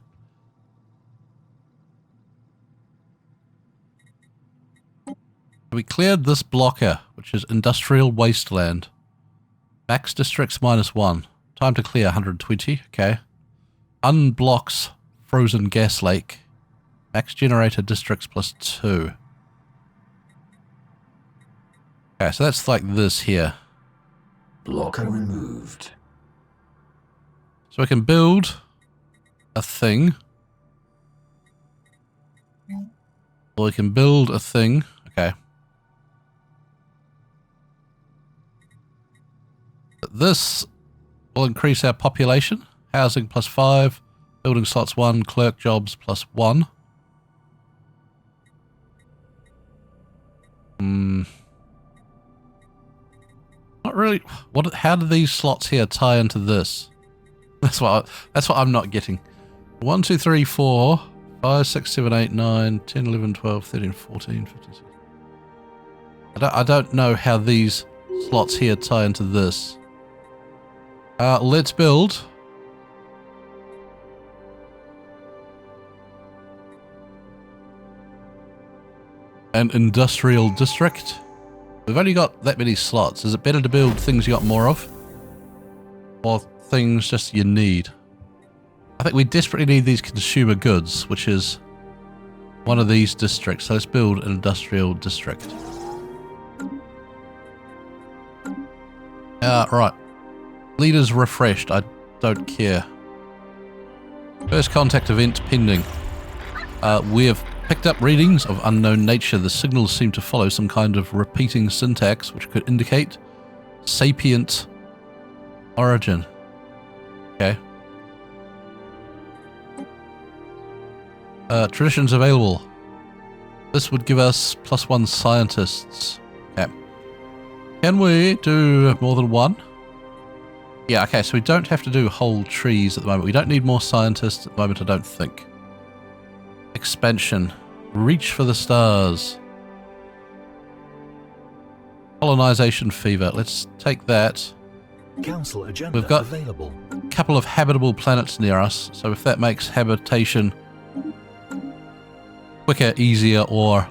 We cleared this blocker, which is Industrial Wasteland. Max districts -1. Time to clear 120. Okay. Unblocks Frozen Gas Lake. Max generator districts +2. Okay, so that's like this here. Blocker removed. So we can build a thing. Or we can build a thing. Okay. This will increase our population. Housing +5. Building slots 1. Clerk jobs +1. Not really. How do these slots here tie into this? That's what I'm not getting. 1, 2, 3, 4, 5, 6, 7, 8, 9, 10, 11, 12, 13, 14, 15, 16. I don't know how these slots here tie into this. Let's build an industrial district. We've only got that many slots. Is it better to build things you got more of? Or things just you need? I think we desperately need these consumer goods, which is one of these districts. So let's build an industrial district. Right. Leaders refreshed. I don't care. First contact event pending. We have picked up readings of unknown nature. The signals seem to follow some kind of repeating syntax, which could indicate sapient origin. Okay. Traditions available. This would give us +1 scientists. Okay. Can we do more than one? Yeah, okay, so we don't have to do whole trees at the moment. We don't need more scientists at the moment, I don't think. Expansion. Reach for the stars. Colonization fever. Let's take that. Council agenda We've got available. a couple of habitable planets near us, so if that makes habitation quicker, easier, or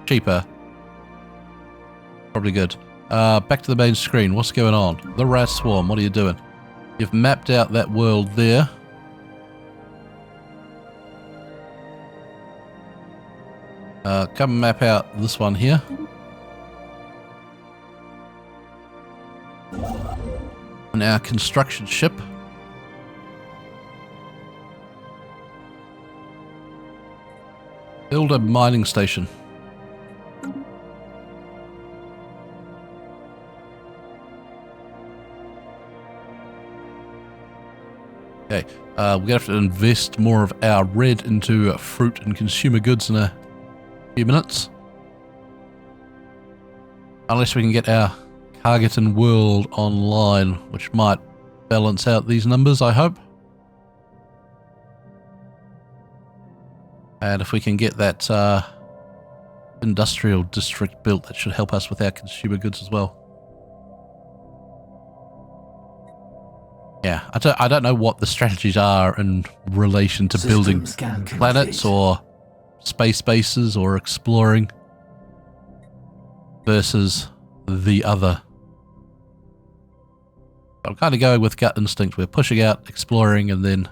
cheaper, probably good. Back to the main screen. What's going on? The rat swarm. What are you doing? You've mapped out that world there. Come map out this one here. And our construction ship. Build a mining station. Okay, we're going to have to invest more of our red into fruit and consumer goods in a few minutes. Unless we can get our Cargeton world online, which might balance out these numbers, I hope. And if we can get that industrial district built, that should help us with our consumer goods as well. Yeah, I don't know what the strategies are in relation to building planets or space bases or exploring versus the other. I'm kind of going with gut instinct. We're pushing out, exploring, and then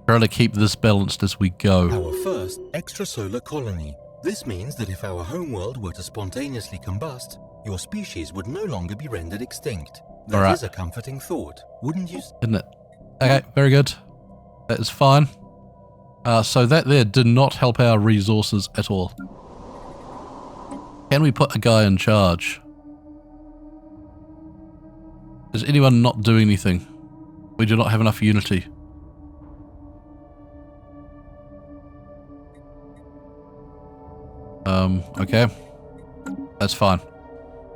trying to keep this balanced as we go. Our first extrasolar colony. This means that if our homeworld were to spontaneously combust, your species would no longer be rendered extinct. That is a comforting thought, wouldn't you? Isn't it? Okay, very good. That is fine. So that there did not help our resources at all. Can we put a guy in charge? Is anyone not doing anything? We do not have enough unity. Okay. That's fine.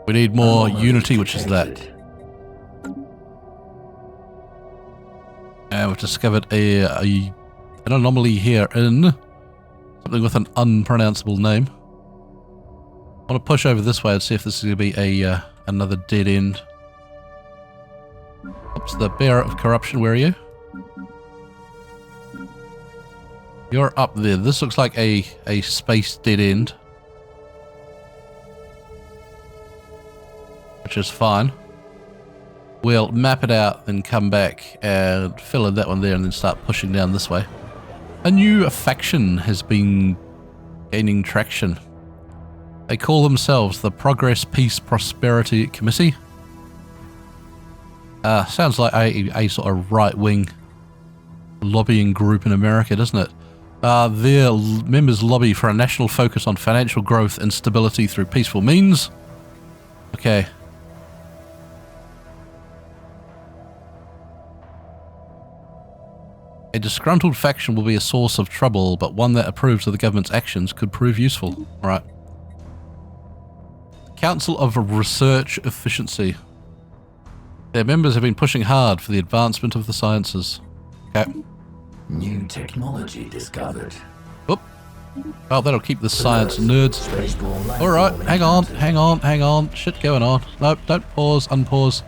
We need more unity, which is that. And we've discovered an anomaly here in something with an unpronounceable name. I want to push over this way and see if this is going to be another dead end. Oops, the bearer of corruption, where are you? You're up there. This looks like a space dead end. Which is fine. We'll map it out and come back and fill in that one there and then start pushing down this way. A new faction has been gaining traction. They call themselves the Progress, Peace, Prosperity Committee. Sounds like a sort of right-wing lobbying group in America, doesn't it? Their members lobby for a national focus on financial growth and stability through peaceful means. Okay. A disgruntled faction will be a source of trouble, but one that approves of the government's actions could prove useful. Right. Council of Research Efficiency. Their members have been pushing hard for the advancement of the sciences. Okay. New technology discovered. Oop. Oh, that'll keep the science nerds. Alright, hang on. Shit going on. Nope, don't pause, unpause.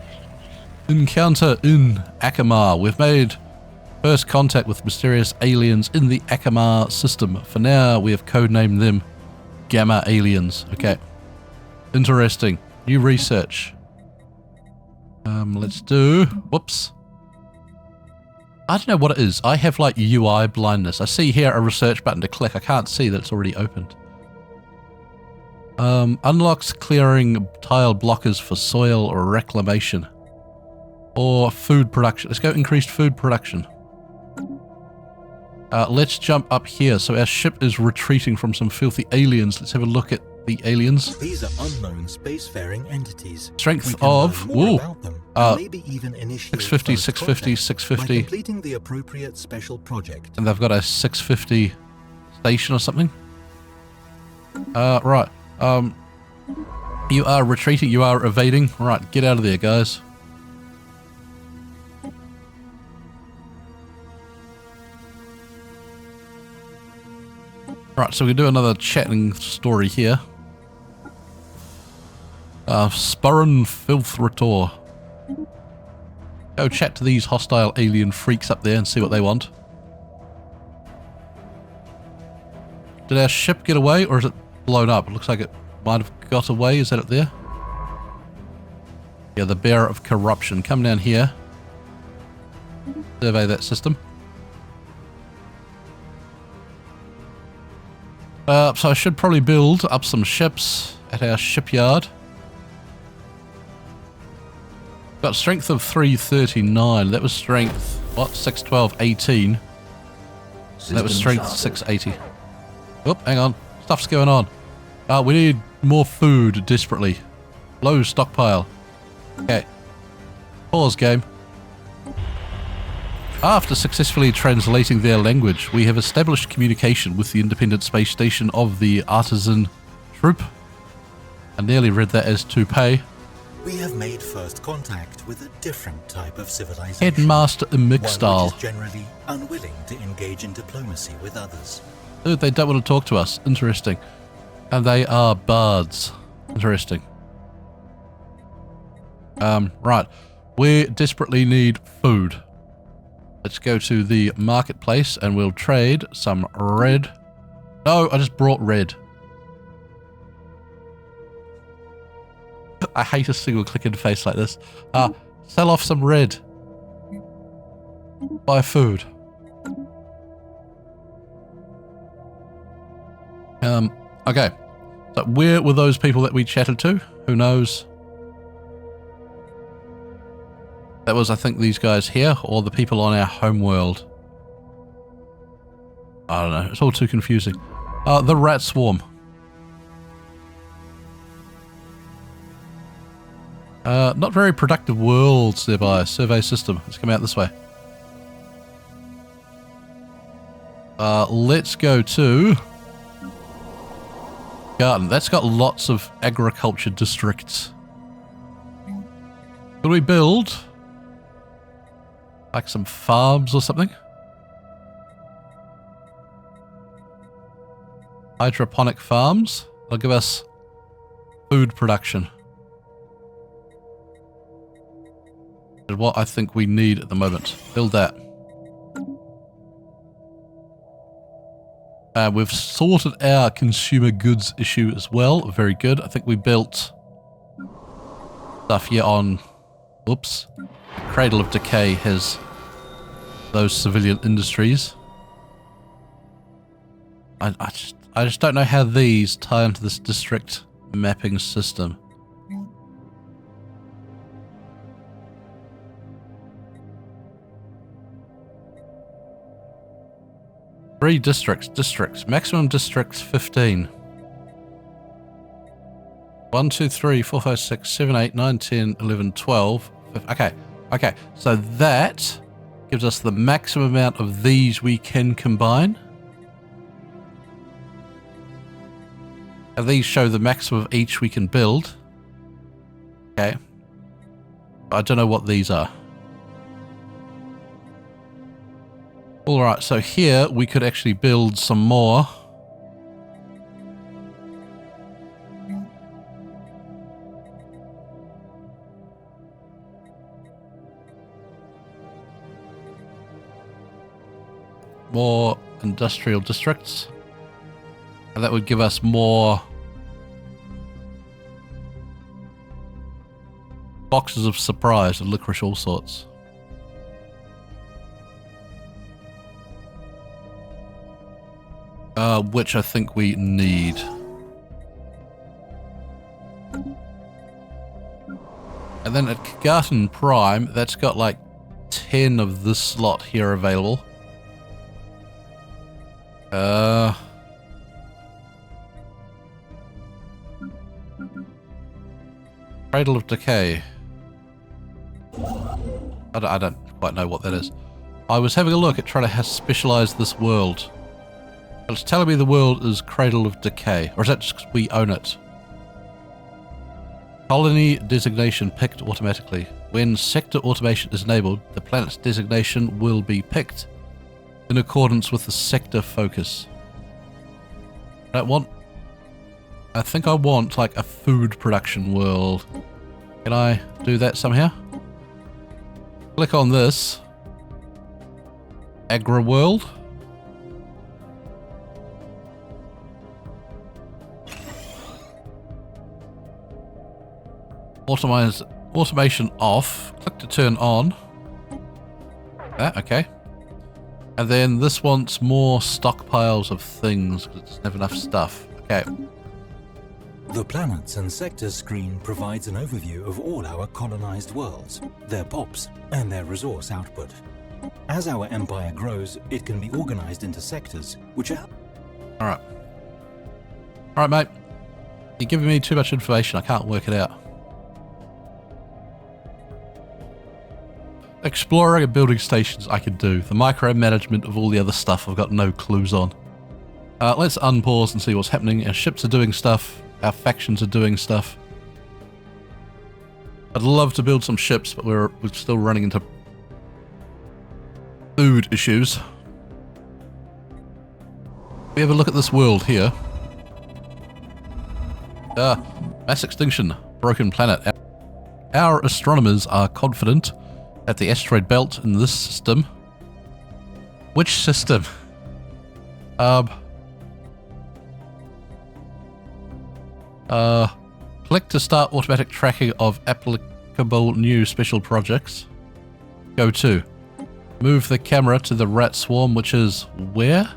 Encounter in Akamar. We've made first contact with mysterious aliens in the Akamar system. For now, we have codenamed them Gamma Aliens. Okay. Interesting. New research. Let's do... Whoops. I don't know what it is. I have like UI blindness. I see here a research button to click. I can't see that it's already opened. Unlocks clearing tile blockers for soil or reclamation. Or food production. Let's go increased food production. Let's jump up here. So our ship is retreating from some filthy aliens. Let's have a look at the aliens. These are unknown spacefaring entities. Strength of... Ooh. Maybe even 650, 650, 650. By completing the appropriate special project. And they've got a 650 station or something. Right. You are retreating. You are evading. Right. Get out of there, guys. Right. So we can do another chatting story here. Spurren Filth Retor. Go chat to these hostile alien freaks up there and see what they want. Did our ship get away or is it blown up? It looks like it might have got away. Is that it there? Yeah, the bearer of corruption. Come down here. Survey that system. So I should probably build up some ships at our shipyard. Got strength of 339. That was strength, what? 612, 18. That was strength 680. Oh, hang on. Stuff's going on. We need more food desperately. Low stockpile. Okay. Pause game. After successfully translating their language, we have established communication with the independent space station of the Artisan Troop. I nearly read that as toupee. We have made first contact with a different type of civilization. Headmaster Mixstyle. One which is generally unwilling to engage in diplomacy with others. Dude, they don't want to talk to us. Interesting. And they are bards. Interesting. Right. We desperately need food. Let's go to the marketplace and we'll trade some red. No, I just brought red. I hate a single click interface like this. Sell off some red. Buy food. Okay. So where were those people that we chatted to? Who knows? That was, I think, these guys here, or the people on our homeworld. I don't know. It's all too confusing. The rat swarm. Not very productive worlds nearby. Survey system. Let's come out this way. Let's go to Garden. That's got lots of agriculture districts. Could we build like some farms or something? Hydroponic farms. They'll give us food production. Is what I think we need at the moment. Build that. We've sorted our consumer goods issue as well. Very good. I think we built stuff here on... Whoops. Cradle of Decay has those civilian industries. I just don't know how these tie into this district mapping system. Three districts, maximum districts 15. 1, 2, 3, 4, 5, 6, 7, 8, 9, 10, 11, 12. Okay, so that gives us the maximum amount of these we can combine. And these show the maximum of each we can build. Okay. I don't know what these are. Alright, so here we could actually build some more. More industrial districts. And that would give us more boxes of surprise and licorice all sorts. Which I think we need. And then at Garten Prime, that's got like 10 of this slot here available. Cradle of Decay. I don't quite know what that is. I was having a look at trying to specialize this world. It's telling me the world is Cradle of Decay. Or is that just because we own it? Colony designation picked automatically. When sector automation is enabled, the planet's designation will be picked in accordance with the sector focus. I think I want like a food production world. Can I do that somehow? Click on this. Agri world. Automation off. Click to turn on. Okay. And then this wants more stockpiles of things because it doesn't have enough stuff. Okay. The Planets and Sectors screen provides an overview of all our colonized worlds, their POPs, and their resource output. As our empire grows, it can be organized into sectors, which are... Alright. Alright, mate. You're giving me too much information. I can't work it out. Exploring and building stations I can do. The micromanagement of all the other stuff I've got no clues on. Let's unpause and see what's happening. Our ships are doing stuff. Our factions are doing stuff. I'd love to build some ships, but we're still running into food issues. We have a look at this world here. Mass extinction. Broken planet. Our astronomers are confident at the asteroid belt in this system. Which system? Click to start automatic tracking of applicable new special projects. Go to. Move the camera to the rat swarm, which is where?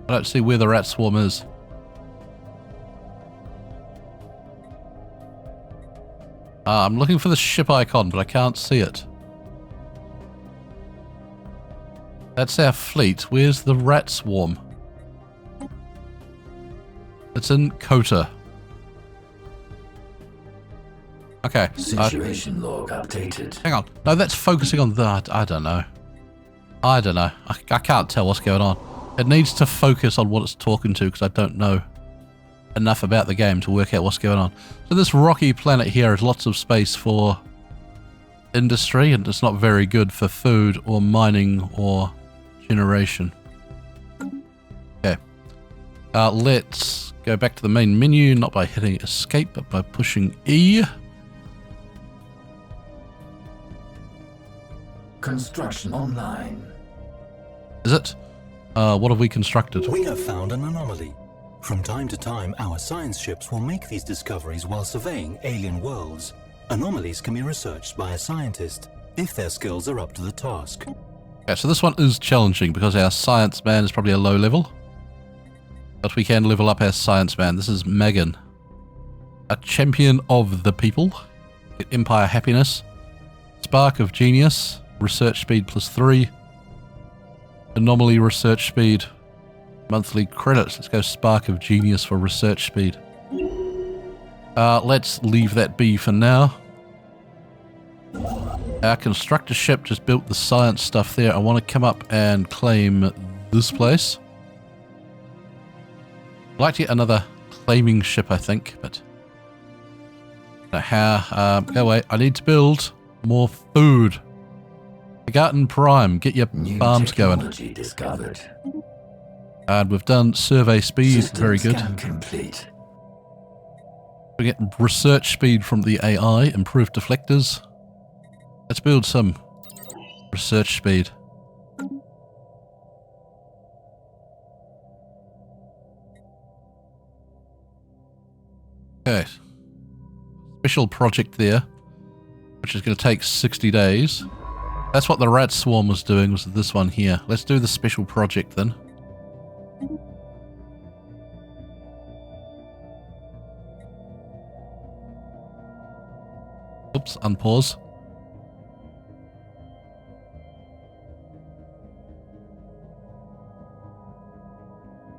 I don't see where the rat swarm is. I'm looking for the ship icon, but I can't see it. That's our fleet. Where's the rat swarm? It's in Kota. Okay. Situation log updated. Hang on. No, that's focusing on that. I don't know. I can't tell what's going on. It needs to focus on what it's talking to because I don't know enough about the game to work out what's going on. So this rocky planet here has lots of space for industry, and it's not very good for food or mining or generation. Okay. Let's go back to the main menu, not by hitting escape, but by pushing E. Construction online. Is it? What have we constructed? We have found an anomaly. From time to time, our science ships will make these discoveries while surveying alien worlds. Anomalies can be researched by a scientist if their skills are up to the task. Okay, so this one is challenging because our science man is probably a low level. But we can level up our science man. This is Megan. A champion of the people. Get Empire happiness. Spark of genius. Research speed +3. Anomaly research speed. Monthly credits. Let's go Spark of Genius for research speed. Let's leave that be for now. Our constructor ship just built the science stuff there. I want to come up and claim this place. I'd like to get another claiming ship, I think, but I don't know how. Go away. I need to build more food. Garten Prime, get your farms going. Discovered. And we've done survey speed, very good. Complete. We get research speed from the AI, improved deflectors. Let's build some research speed. Okay. Special project there, which is going to take 60 days. That's what the rat swarm was doing, was this one here. Let's do the special project then. Oops, unpause.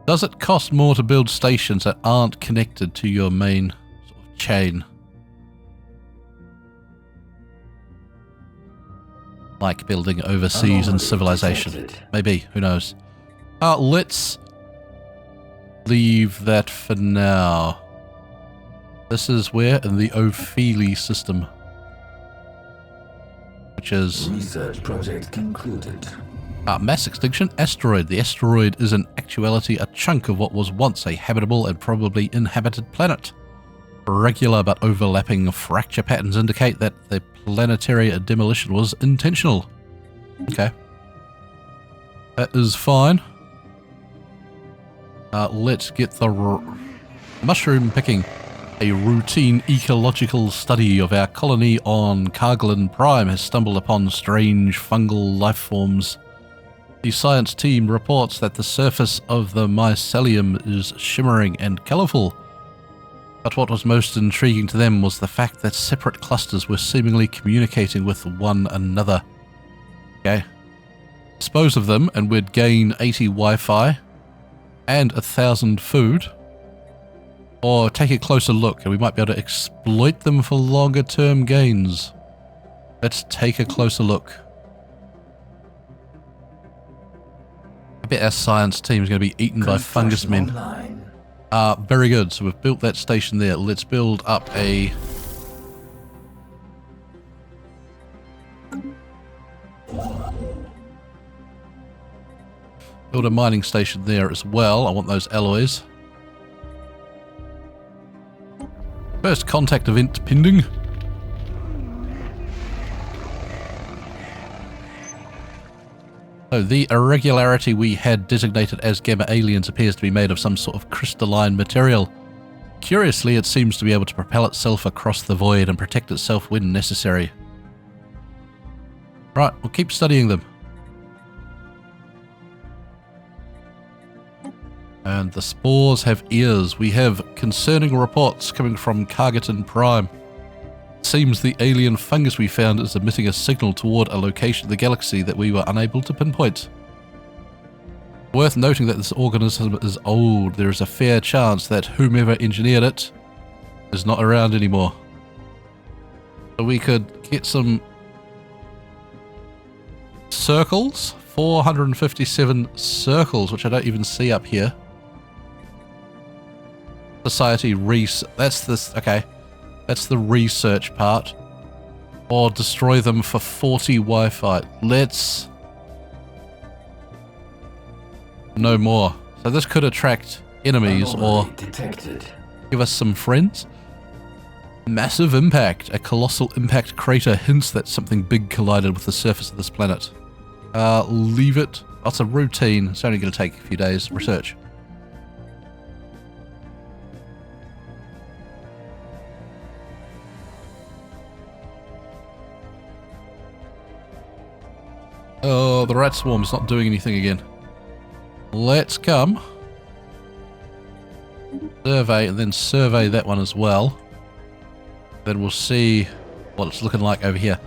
Does it cost more to build stations that aren't connected to your main sort of chain? Like building overseas and civilization. Detected. Maybe, who knows. Let's leave that for now. This is where? In the Ophelia system. Which is... Research project concluded. mass extinction asteroid. The asteroid is in actuality a chunk of what was once a habitable and probably inhabited planet. Regular but overlapping fracture patterns indicate that the planetary demolition was intentional. Okay. That is fine. Let's get the mushroom picking. A routine ecological study of our colony on Karglin Prime has stumbled upon strange fungal life forms. The science team reports that the surface of the mycelium is shimmering and colourful. But what was most intriguing to them was the fact that separate clusters were seemingly communicating with one another. Okay. Dispose of them and we'd gain 80 Wi-Fi and 1,000 food. Or take a closer look and we might be able to exploit them for longer term gains. Let's take a closer look. I bet our science team is going to be eaten by fungus men. Very good. So we've built that station there. Let's build up a... build a mining station there as well. I want those alloys. First contact event pending. So the irregularity we had designated as gamma aliens appears to be made of some sort of crystalline material. Curiously, it seems to be able to propel itself across the void and protect itself when necessary. Right, we'll keep studying them. And the spores have ears. We have concerning reports coming from Kargaton Prime. Seems the alien fungus we found is emitting a signal toward a location of the galaxy that we were unable to pinpoint. Worth noting that this organism is old. There is a fair chance that whomever engineered it is not around anymore. So we could get some circles. 457 circles, which I don't even see up here. Society that's this, okay. That's the research part. Or destroy them for 40 Wi-Fi. Let's... No more. So this could attract enemies or detected. Give us some friends. Massive impact. A colossal impact crater hints that something big collided with the surface of this planet. Leave it. That's a routine. It's only going to take a few days. Research. Oh, the rat swarm's not doing anything again. Let's come. Survey, and then survey that one as well. Then we'll see what it's looking like over here.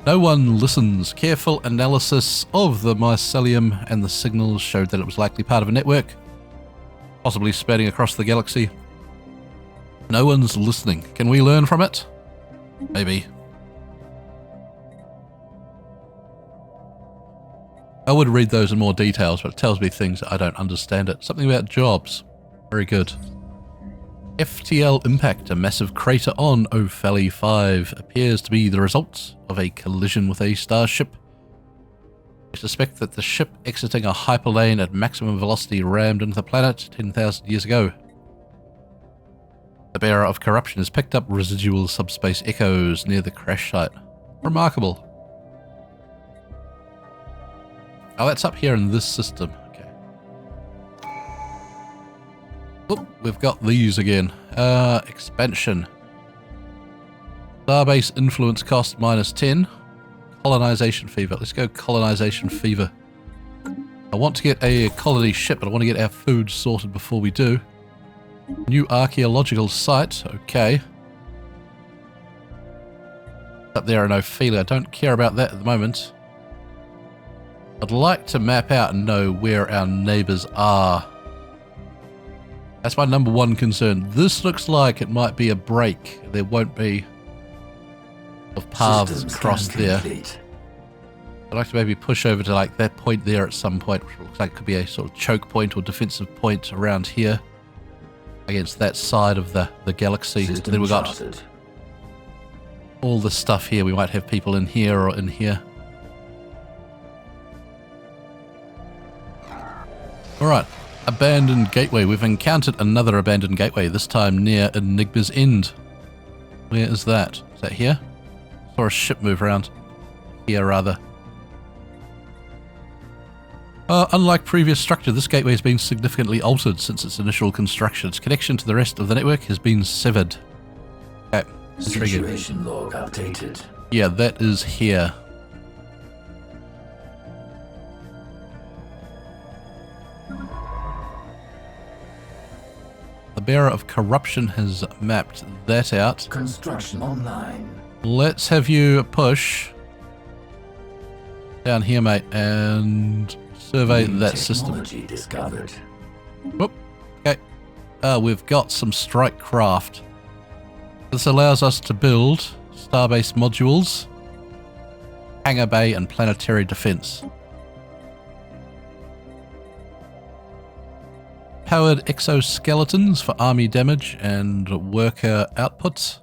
No one listens. Careful analysis of the mycelium and the signals showed that it was likely part of a network, possibly spreading across the galaxy. No one's listening. Can we learn from it? Maybe. I would read those in more details, but it tells me things that I don't understand it. Something about jobs. Very good. FTL impact, a massive crater on Ophalie 5, appears to be the result of a collision with a starship. We suspect that the ship exiting a hyperlane at maximum velocity rammed into the planet 10,000 years ago. The bearer of corruption has picked up residual subspace echoes near the crash site. Remarkable. Oh, that's up here in this system. Okay. Oh, we've got these again. Expansion. Starbase influence cost -10. Colonization fever. Let's go colonization fever. I want to get a colony ship, but I want to get our food sorted before we do. New archaeological site. Okay. Up there in Ophalie. I don't care about that at the moment. I'd like to map out and know where our neighbours are. That's my number one concern. This looks like it might be a break. There won't be of paths crossed there. I'd like to maybe push over to like that point there at some point, which looks like it could be a sort of choke point or defensive point around here against that side of the galaxy. And then we've got all the stuff here. We might have people in here or in here. Alright, abandoned gateway. We've encountered another abandoned gateway, this time near Enigma's End. Where is that? Is that here? Saw a ship move around. Here, rather. Unlike previous structure, this gateway has been significantly altered since its initial construction. Its connection to the rest of the network has been severed. Okay, situation log updated. Yeah, that is here. The bearer of corruption has mapped that out. Construction online. Let's have you push down here, mate, and survey that system. Discovered. Whoop. Okay. We've got some strike craft. This allows us to build starbase modules, hangar bay, and planetary defense. Powered exoskeletons for army damage and worker outputs.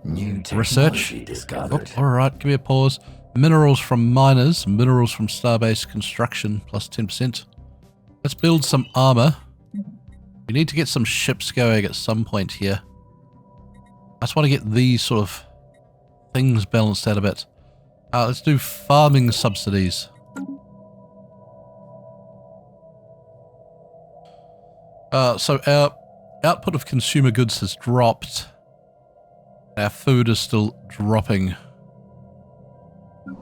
New research. Discovered. Oh, alright, give me a pause. Minerals from miners, minerals from starbase construction, plus 10%. Let's build some armor. We need to get some ships going at some point here. I just want to get these sort of things balanced out a bit. Let's do farming subsidies. So our output of consumer goods has dropped. Our food is still dropping.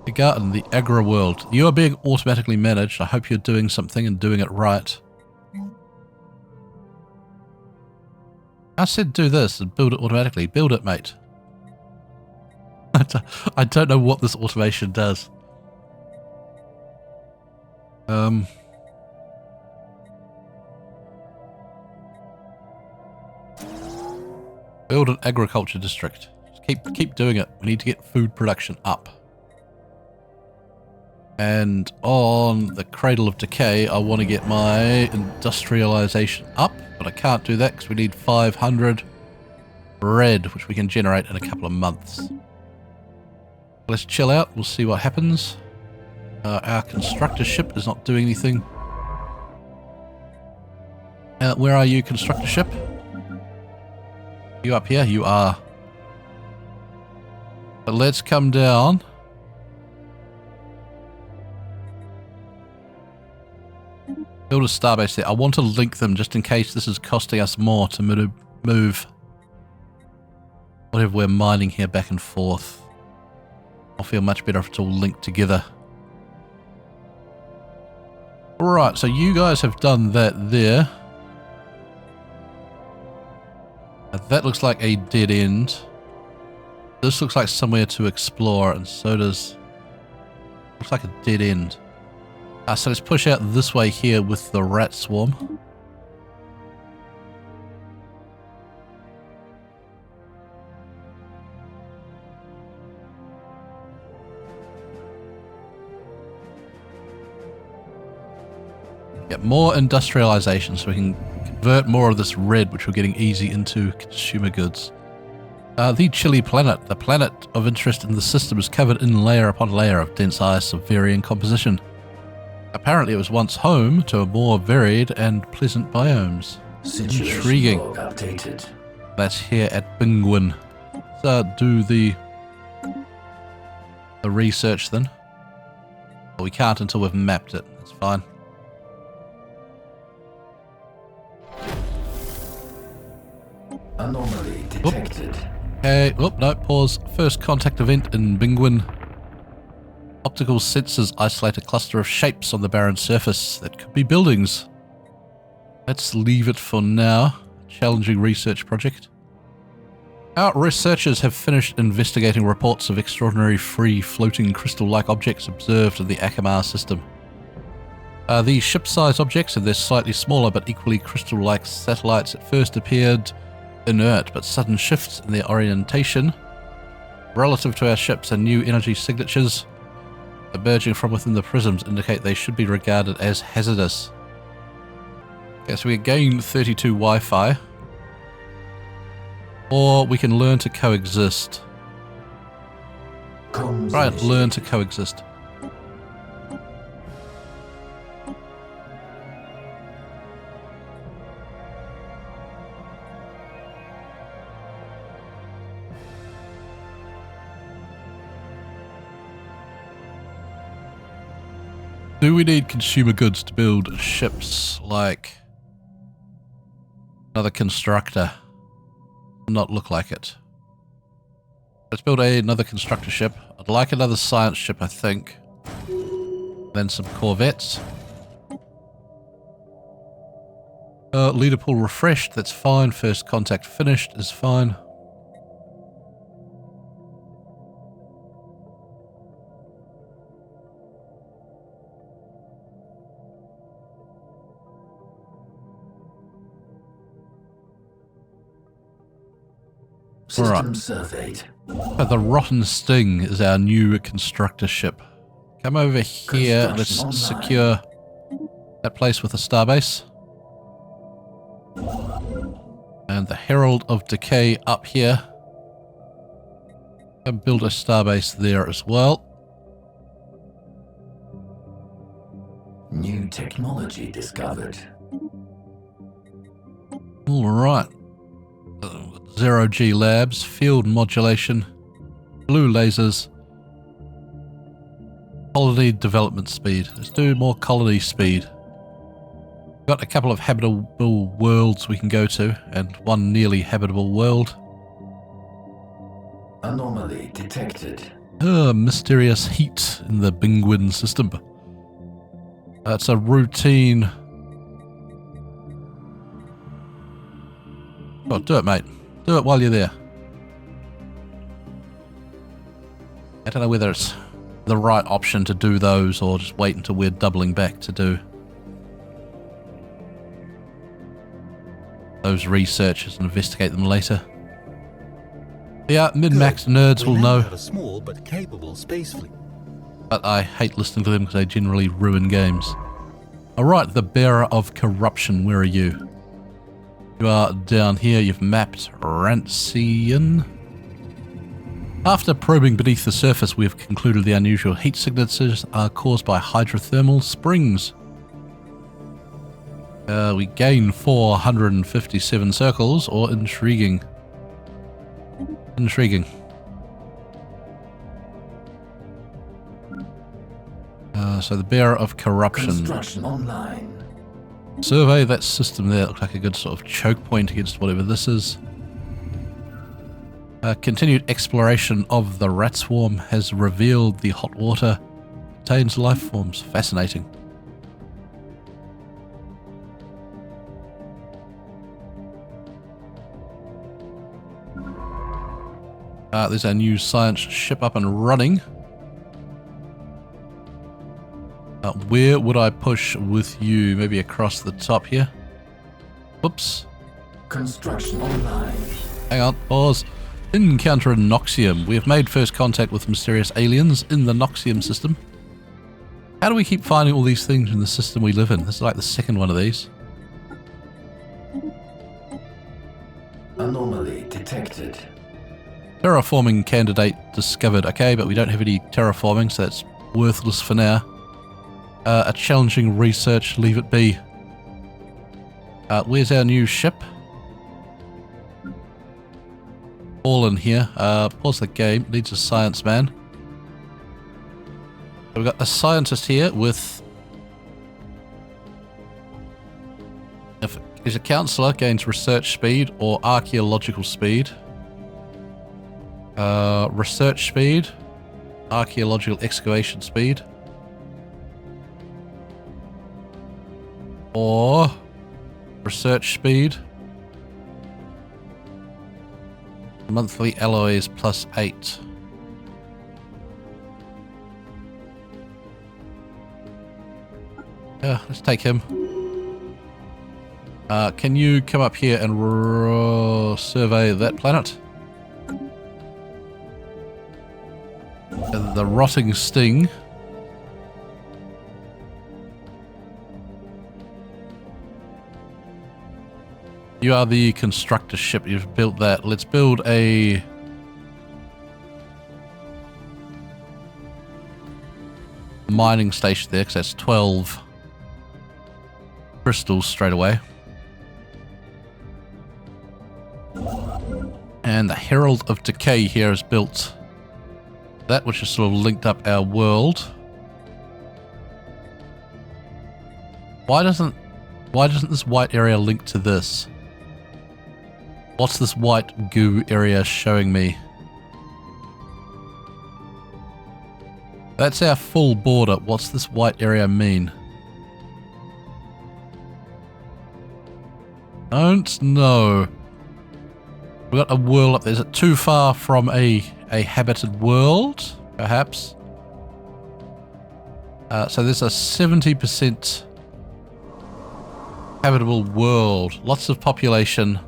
The garden, the agro world. You are being automatically managed. I hope you're doing something and doing it right. I said do this and build it automatically. Build it, mate. I don't know what this automation does. Build an agriculture district. Just keep doing it. We need to get food production up. And on the Cradle of Decay, I want to get my industrialization up, but I can't do that because we need 500 red, which we can generate in a couple of months. Let's chill out. We'll see what happens. Our constructor ship is not doing anything. Where are you, constructor ship? You up here? You are. But let's come down. Build a starbase there. I want to link them just in case this is costing us more to move whatever we're mining here back and forth. I'll feel much better if it's all linked together. Alright, so you guys have done that there. That looks like a dead end. This looks like somewhere to explore, and so does... looks like a dead end. So let's push out this way here with the rat swarm. Get more industrialization so we can convert more of this red, which we're getting easy, into consumer goods. The Chili planet. The planet of interest in the system is covered in layer upon layer of dense ice of varying composition. Apparently it was once home to a more varied and pleasant biomes. Intriguing. Updated. That's here at Bingwin. So do the research then. But we can't until we've mapped it. That's fine. Anomaly detected. Okay, no, pause. First contact event in Bingwin. Optical sensors isolate a cluster of shapes on the barren surface that could be buildings. Let's leave it for now. Challenging research project. Our researchers have finished investigating reports of extraordinary free-floating crystal-like objects observed in the Akamar system. These ship-sized objects and their slightly smaller but equally crystal-like satellites at first appeared inert, but sudden shifts in their orientation relative to our ships and new energy signatures emerging from within the prisms indicate they should be regarded as hazardous. Okay, so we gain 32 Wi-Fi. Or we can learn to coexist. Right, learn to coexist. Do we need consumer goods to build ships like another constructor? Not look like it. Let's build another constructor ship. I'd like another science ship, I think. Then some corvettes. Leader pool refreshed, that's fine. First contact finished is fine. System surveyed. The Rotten Sting is our new constructor ship. Come over here. Let's secure that place with a starbase. And the Herald of Decay up here. And build a starbase there as well. New technology discovered. Alright. Zero-G labs, field modulation, blue lasers, colony development speed. Let's do more colony speed. We've got a couple of habitable worlds we can go to, and one nearly habitable world. Anomaly detected. Mysterious heat in the Bingwin system. It's a routine. Oh, do it, mate. Do it while you're there. I don't know whether it's the right option to do those or just wait until we're doubling back to do those researches and investigate them later. Yeah, min-max nerds will know. Have a small but capable space fleet. But I hate listening to them because they generally ruin games. Alright, the Bearer of Corruption, where are you? You are down here, you've mapped Rancian. After probing beneath the surface, we have concluded the unusual heat signatures are caused by hydrothermal springs. We gain 457 circles, or intriguing. Intriguing. So the Bearer of Corruption. Construction online. Survey that system there. Looks like a good sort of choke point against whatever this is. Continued exploration of the rat swarm has revealed the hot water contains life forms. Fascinating. There's our new science ship up and running. Where would I push with you? Maybe across the top here. Whoops. Construction online. Hang on, pause. Encounter in Noxium. We have made first contact with mysterious aliens in the Noxium system. How do we keep finding all these things in the system we live in? This is like the second one of these. Anomaly detected. Terraforming candidate discovered. Okay, but we don't have any terraforming, so that's worthless for now. A challenging research, leave it be. Where's our new ship? All in here. Pause the game. Needs a science man. So we've got a scientist here with... If he's a counsellor, gains research speed or archaeological speed. Research speed. Archaeological excavation speed. Or research speed. Monthly alloys +8. Yeah, let's take him. Can you come up here and survey that planet? The Rotting Sting. You are the constructor ship. You've built that. Let's build a... mining station there, because that's 12 crystals straight away. And the Herald of Decay here is built. That which has sort of linked up our world. Why doesn't this white area link to this? What's this white goo area showing me? That's our full border. What's this white area mean? Don't know. We've got a world up there. Is it too far from a habited world? Perhaps. So there's a 70% habitable world. Lots of population.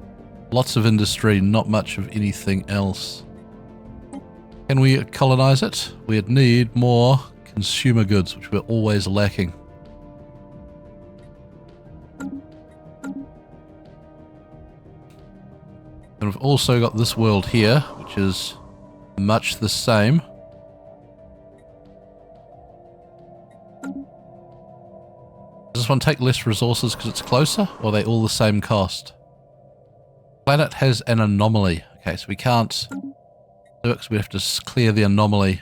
Lots of industry, not much of anything else. Can we colonize it? We'd need more consumer goods, which we're always lacking. And we've also got this world here, which is much the same. Does this one take less resources because it's closer, or are they all the same cost? Planet has an anomaly. Okay, so we can't do it because we have to clear the anomaly.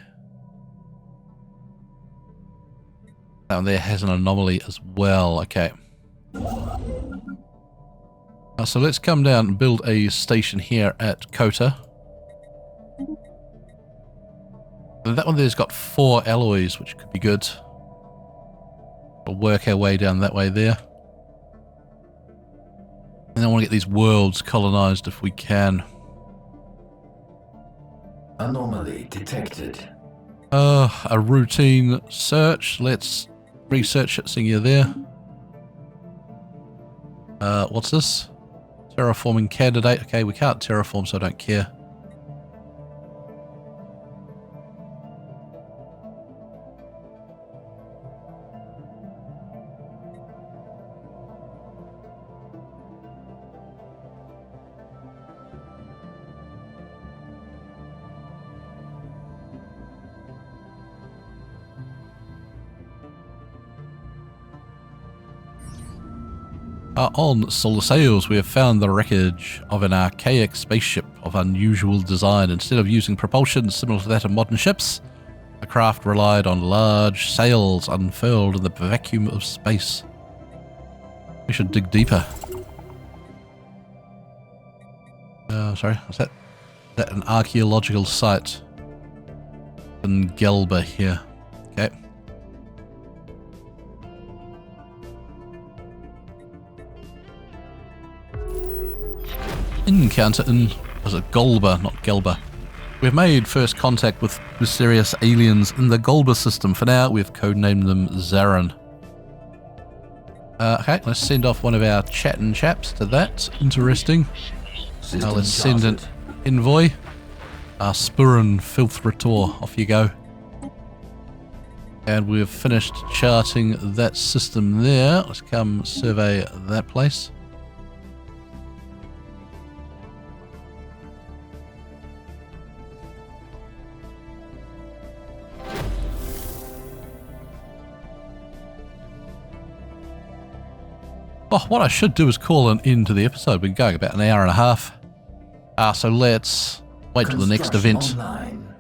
That one there has an anomaly as well. Okay. So let's come down and build a station here at Kota. And that one there's got 4 alloys, which could be good. We'll work our way down that way there. And I want to get these worlds colonized if we can. Anomaly detected. A routine search. Let's research it, seeing you're there. What's this? Terraforming candidate. Okay, we can't terraform, so I don't care. On Solar Sails, we have found the wreckage of an archaic spaceship of unusual design. Instead of using propulsion similar to that of modern ships, the craft relied on large sails unfurled in the vacuum of space. We should dig deeper. Sorry, is that an archaeological site in Gelba here? Okay. Encounter in, was it Golba, not Gelba? We've made first contact with mysterious aliens in the Golba system. For now, we've codenamed them Zarin. Okay, let's send off one of our chatting chaps to that. Interesting. Now let's send an envoy. Spurin Filth Retour, off you go. And we've finished charting that system there. Let's come survey that place. Oh, what I should do is call an end to the episode. We've been going about an hour and a half. So let's wait till the next event. Online.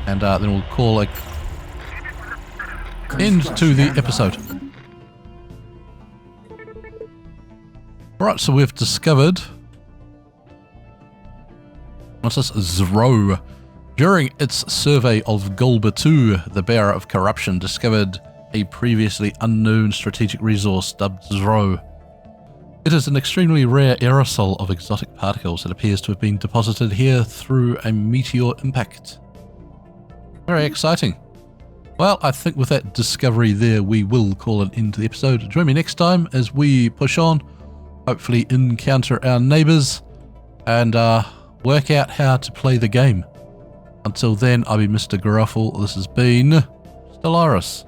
And then we'll call a end to the episode. Alright, so we've discovered... What's this? Zro. During its survey of Golba 2, the bearer of corruption discovered a previously unknown strategic resource dubbed Zro. It is an extremely rare aerosol of exotic particles that appears to have been deposited here through a meteor impact. Very exciting. Well, I think with that discovery there, we will call an end to the episode. Join me next time as we push on, hopefully encounter our neighbours, and work out how to play the game. Until then, I'll be Mr. Gruffle. This has been Stellaris.